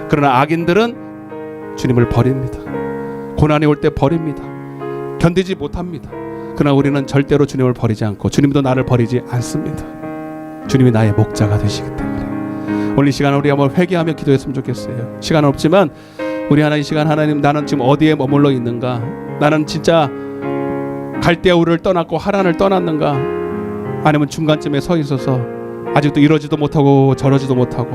B: 그러나 악인들은 주님을 버립니다. 고난이 올 때 버립니다. 견디지 못합니다. 그러나 우리는 절대로 주님을 버리지 않고 주님도 나를 버리지 않습니다. 주님이 나의 목자가 되시기 때문에 오늘 이 시간 우리 한번 회개하며 기도했으면 좋겠어요. 시간은 없지만 우리 하나님, 이 시간 하나님, 나는 지금 어디에 머물러 있는가? 나는 진짜 갈대아우를 떠났고 하란을 떠났는가? 아니면 중간쯤에 서 있어서 아직도 이러지도 못하고 저러지도 못하고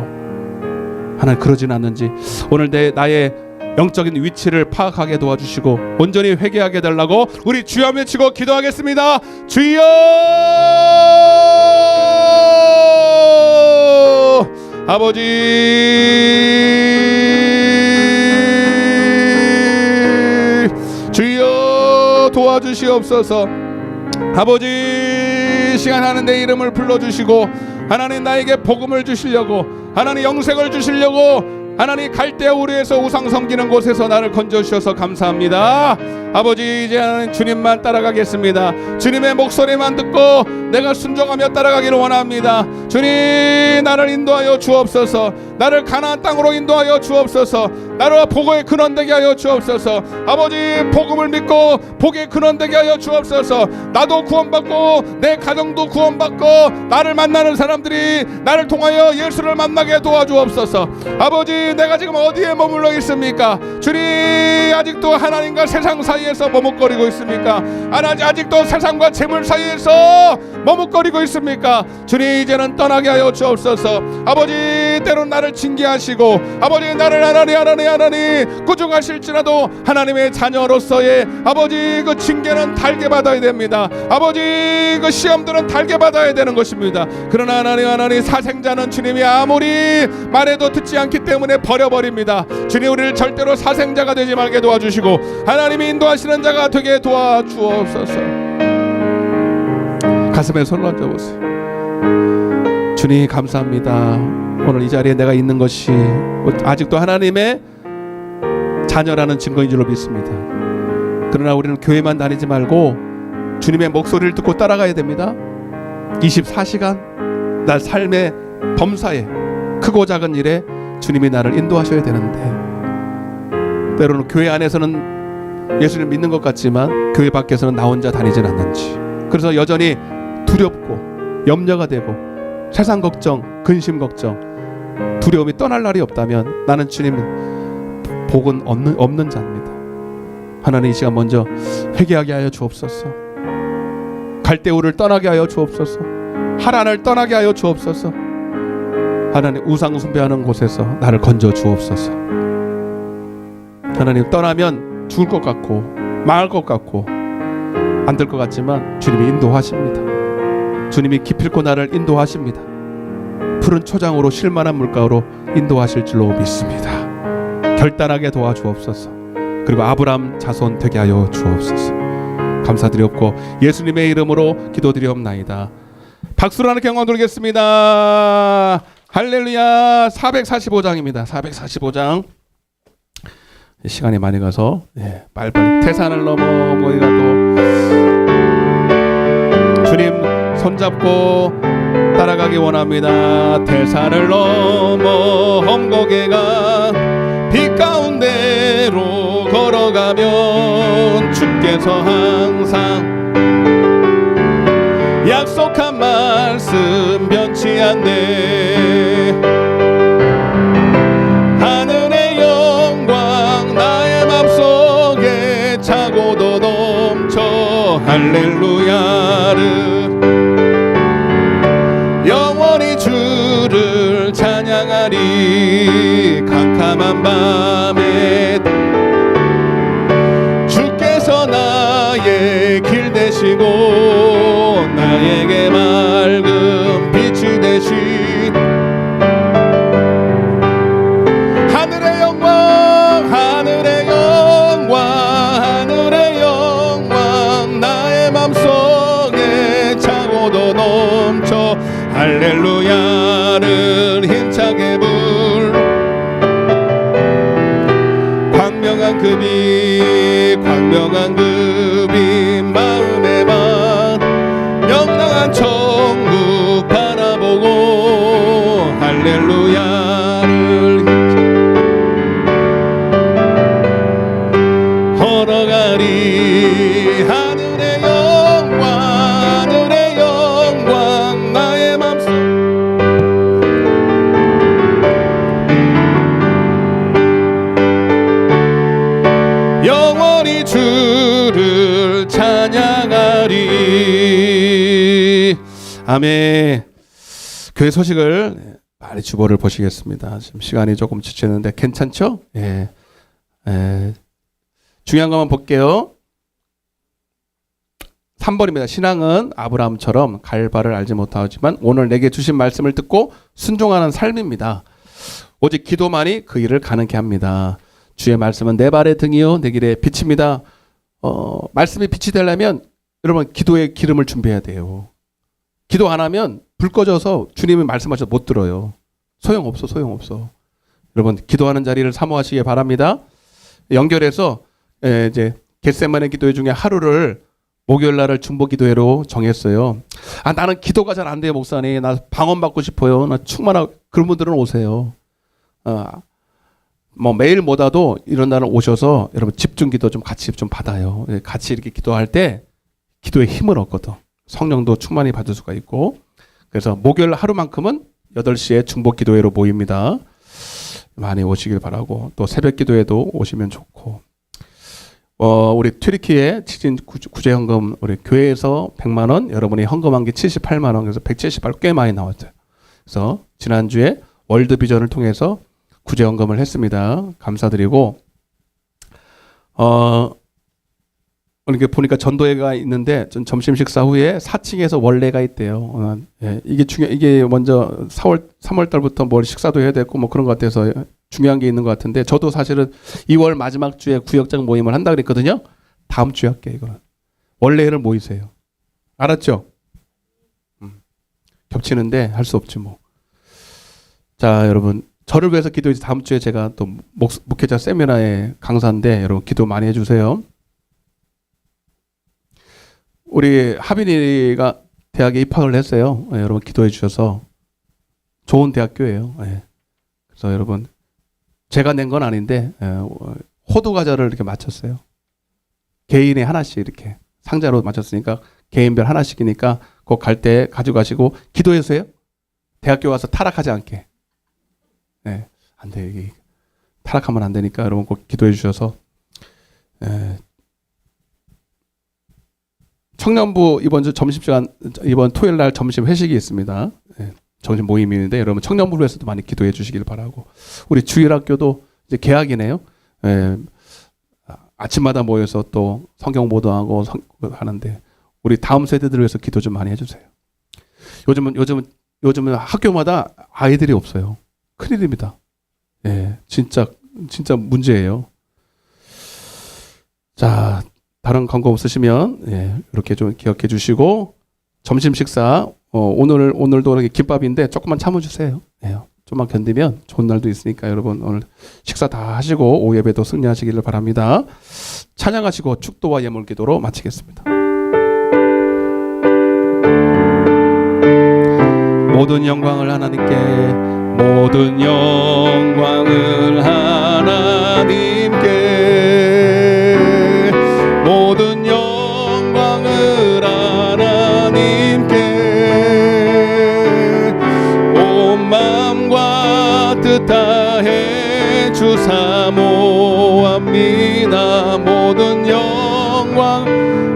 B: 하나님, 그러진 않는지 오늘 나의 영적인 위치를 파악하게 도와주시고 온전히 회개하게 해달라고 우리 주여 외치고 기도하겠습니다. 주여! 아버지, 주여 도와주시옵소서. 아버지, 시간 하는 내 이름을 불러주시고 하나님, 나에게 복음을 주시려고, 하나님 영생을 주시려고 하나님 갈대 우르에서 우상 섬기는 곳에서 나를 건져주셔서 감사합니다. 아버지, 이제는 주님만 따라가겠습니다. 주님의 목소리만 듣고 내가 순종하며 따라가기를 원합니다. 주님, 나를 인도하여 주옵소서. 나를 가나안 땅으로 인도하여 주옵소서. 나를 복의 근원 되게 하여 주옵소서. 아버지, 복음을 믿고 복의 근원 되게 하여 주옵소서. 나도 구원받고 내 가정도 구원받고 나를 만나는 사람들이 나를 통하여 예수를 만나게 도와주옵소서. 아버지, 내가 지금 어디에 머물러 있습니까? 주님, 아직도 하나님과 세상 사이에서 머뭇거리고 있습니까? 아직도 세상과 재물 사이에서 머뭇거리고 있습니까? 주님, 이제는 떠나게 하여 주옵소서. 아버지, 때론 나를 징계하시고 아버지, 나를 하나님 꾸중하실지라도 하나님의 자녀로서의 아버지 그 징계는 달게 받아야 됩니다. 아버지, 그 시험들은 달게 받아야 되는 것입니다. 그러나 하나님 사생자는 주님이 아무리 말해도 듣지 않기 때문에 버려버립니다. 주님, 우리를 절대로 사생자가 되지 말게 도와주시고 하나님이 인도하시는 자가 되게 도와주옵소서. 가슴에 손을 얹어보세요. 주님, 감사합니다. 오늘 이 자리에 내가 있는 것이 아직도 하나님의 자녀라는 증거인 줄로 믿습니다. 그러나 우리는 교회만 다니지 말고 주님의 목소리를 듣고 따라가야 됩니다. 24시간 날 삶의 범사에 크고 작은 일에 주님이 나를 인도하셔야 되는데, 때로는 교회 안에서는 예수를 믿는 것 같지만 교회 밖에서는 나 혼자 다니진 않는지, 그래서 여전히 두렵고 염려가 되고 세상 걱정, 근심 걱정, 두려움이 떠날 날이 없다면 나는 주님 복은 없는 자입니다. 하나님, 이 시간 먼저 회개하게 하여 주옵소서. 갈대우를 떠나게 하여 주옵소서. 하란을 떠나게 하여 주옵소서. 하나님, 우상 숭배하는 곳에서 나를 건져 주옵소서. 하나님, 떠나면 죽을 것 같고 망할 것 같고 안 될 것 같지만 주님이 인도하십니다. 주님이 기필코 나를 인도하십니다. 푸른 초장으로 쉴만한 물가로 인도하실 줄로 믿습니다. 결단하게 도와주옵소서. 그리고 아브라함 자손 되게 하여 주옵소서. 감사드렸고 예수님의 이름으로 기도드리옵나이다. 박수로 하는 경험 드리겠습니다. 할렐루야. 445장입니다. 445장. 시간이 많이 가서 빨리빨리 태산을 넘어 뭐이라도 주님 손잡고 따라가기 원합니다. 태산을 넘어 험곡에가 빛 가운데로 걸어가면 주께서 항상 약속한 말씀 변치 않네. 하늘의 영광 나의 맘속에 차고도 넘쳐 할렐루야를 영원히 주를 찬양하리. 캄캄한 밤에 주께서 나의 길 되시고 나에게 맑은 빛이 되신 하늘의 영광, 하늘의 영광, 하늘의 영광 나의 맘속에 차고도 넘쳐 할렐루야를 힘차게 불. 광명한 그 빛, 광명한 그 빛 마음에만 명랑한 천국 바라보고 할렐루야를 걸어가리. 하늘의 영광, 하늘의 영광 나의 맘속 영원히 주를 찬양하리. 아멘. 교회 소식을 많이 주보를 보시겠습니다. 지금 시간이 조금 지쳤는데 괜찮죠? 중요한 것만 볼게요. 3번입니다. 신앙은 아브라함처럼 갈 바를 알지 못하지만 오늘 내게 주신 말씀을 듣고 순종하는 삶입니다. 오직 기도만이 그 일을 가능케 합니다. 주의 말씀은 내 발의 등이요 내 길의 빛입니다. 말씀이 빛이 되려면 여러분 기도의 기름을 준비해야 돼요. 기도 안 하면 불 꺼져서 주님이 말씀하셔도 못 들어요. 소용없어. 여러분 기도하는 자리를 사모하시기 바랍니다. 연결해서 이제 겟세마네 기도회 중에 하루를 목요일 날을 중보 기도회로 정했어요. 아 나는 기도가 잘 안 돼요 목사님. 나 방언 받고 싶어요. 나 충만하고 그런 분들은 오세요. 뭐 매일 못와도 이런 날은 오셔서 여러분 집중 기도 좀 같이 좀 받아요. 같이 이렇게 기도할 때 기도에 힘을 얻거든. 성령도 충만히 받을 수가 있고. 그래서 목요일 하루만큼은 8시에 중보 기도회로 모입니다. 많이 오시길 바라고 또 새벽 기도회도 오시면 좋고 우리 튀르키예 지진 구제 헌금 우리 교회에서 100만 원 여러분이 헌금한 게 78만 원 그래서 178 꽤 많이 나왔어요. 그래서 지난주에 월드 비전을 통해서 구제 헌금을 했습니다. 감사드리고 이렇게 보니까 전도회가 있는데 점심 식사 후에 4층에서 원래가 있대요. 이게 먼저 3월 달부터 뭘 식사도 해야 되고 뭐 그런 것 같아서 중요한 게 있는 것 같은데 저도 사실은 2월 마지막 주에 구역장 모임을 한다 그랬거든요. 다음 주에 할게요. 이거는 원래를 모이세요. 알았죠? 겹치는데 할 수 없지 뭐. 자 여러분 저를 위해서 기도해 다음 주에 제가 또 목회자 세미나에 강사인데 여러분 기도 많이 해주세요. 우리 하빈이가 대학에 입학을 했어요. 여러분 기도해 주셔서 좋은 대학교예요. 그래서 여러분 제가 낸 건 아닌데 호두 과자를 이렇게 맞췄어요. 개인에 하나씩 이렇게 상자로 맞췄으니까 개인별 하나씩이니까 꼭 갈 때 가져가시고 기도해주세요. 대학교 와서 타락하지 않게. 안 돼. 이게 타락하면 안 되니까 여러분 꼭 기도해 주셔서 청년부 이번 토요일 날 점심 회식이 있습니다. 점심 모임이 있는데 여러분 청년부를 위해서도 많이 기도해 주시길 바라고 우리 주일학교도 이제 개학이네요. 아침마다 모여서 또 성경 보도하고 하는데 우리 다음 세대들을 위해서 기도 좀 많이 해주세요. 요즘은 학교마다 아이들이 없어요. 큰일입니다. 진짜 문제예요. 자, 다른 광고 없으시면 이렇게 좀 기억해 주시고 점심 식사 오늘도 이렇게 김밥인데 조금만 참아주세요. 좀만 견디면 좋은 날도 있으니까 여러분 오늘 식사 다 하시고 오후 예배도 승리하시기를 바랍니다. 찬양하시고 축도와 예물기도로 마치겠습니다. 모든 영광을 하나님께 모든 영광을 하나님께 모든 영광을 하나님께 온 마음과 뜻 다해 주 사모합니다. 모든 영광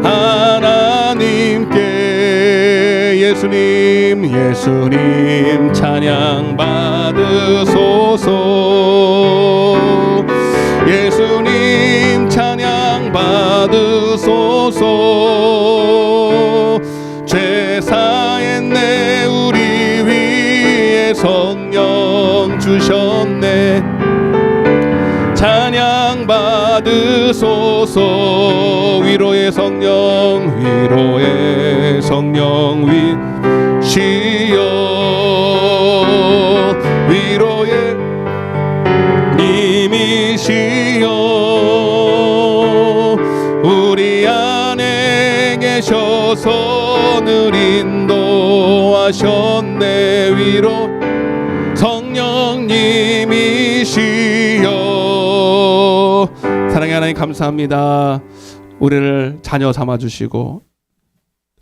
B: 하나님께 예수님 찬양 받으소서. 예수님 찬양 받으소서. 죄 사했네 우리 위에 성령 주셨네. 찬양 받으소서. 위로의 성령 위시여. 위로의 님이시여. 우리 안에 계셔서 늘 인도하셨네. 위로 성령님이시여. 사랑의 하나님 감사합니다. 우리를 자녀 삼아주시고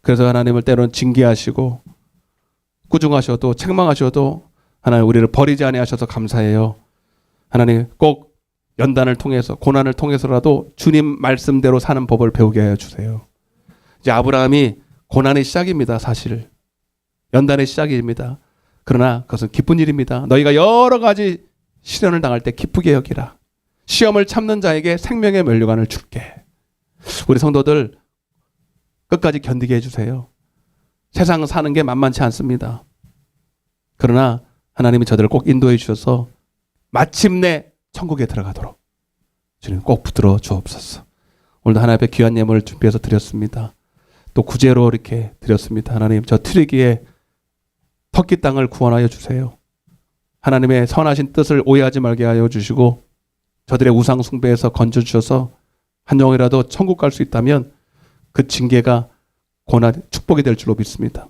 B: 그래서 하나님을 때로는 징계하시고 꾸중하셔도 책망하셔도 하나님 우리를 버리지 아니하셔서 감사해요. 하나님 꼭 연단을 통해서 고난을 통해서라도 주님 말씀대로 사는 법을 배우게 하여 주세요. 이제 아브라함이 고난의 시작입니다. 사실 연단의 시작입니다. 그러나 그것은 기쁜 일입니다. 너희가 여러 가지 시련을 당할 때 기쁘게 여기라. 시험을 참는 자에게 생명의 면류관을 줄게. 우리 성도들 끝까지 견디게 해주세요. 세상 사는 게 만만치 않습니다. 그러나 하나님이 저들을 꼭 인도해 주셔서 마침내 천국에 들어가도록 주님 꼭 붙들어 주옵소서. 오늘도 하나님 앞에 귀한 예물을 준비해서 드렸습니다. 또 구제로 이렇게 드렸습니다. 하나님 저 트리기의 터키 땅을 구원하여 주세요. 하나님의 선하신 뜻을 오해하지 말게 하여 주시고 저들의 우상 숭배에서 건져 주셔서 한 영이라도 천국 갈 수 있다면 그 징계가 고난 축복이 될 줄로 믿습니다.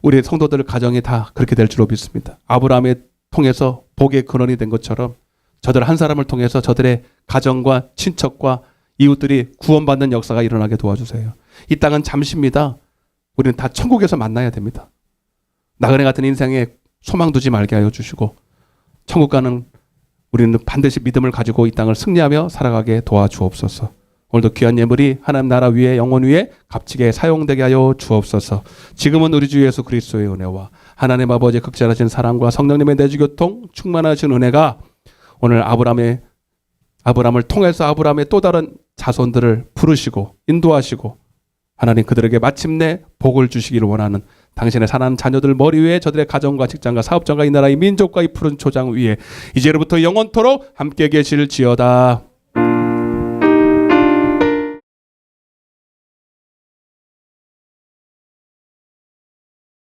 B: 우리 성도들 가정이 다 그렇게 될 줄로 믿습니다. 아브라함을 통해서 복의 근원이 된 것처럼 저들 한 사람을 통해서 저들의 가정과 친척과 이웃들이 구원받는 역사가 일어나게 도와주세요. 이 땅은 잠시입니다. 우리는 다 천국에서 만나야 됩니다. 나그네 같은 인생에 소망 두지 말게 하여 주시고 천국 가는 우리는 반드시 믿음을 가지고 이 땅을 승리하며 살아가게 도와주옵소서. 오늘도 귀한 예물이 하나님 나라 위에 영혼 위에 값지게 사용되게 하여 주옵소서. 지금은 우리 주 예수 그리스도의 은혜와 하나님 아버지의 극진하신 사랑과 성령님의 내주교통 충만하신 은혜가 오늘 아브라함을 통해서 아브라함의 또 다른 자손들을 부르시고 인도하시고 하나님 그들에게 마침내 복을 주시기를 원하는 당신의 사랑하는 자녀들 머리 위에 저들의 가정과 직장과 사업장과 이 나라의 민족과 이 푸른 초장 위에 이제로부터 영원토록 함께 계실지어다.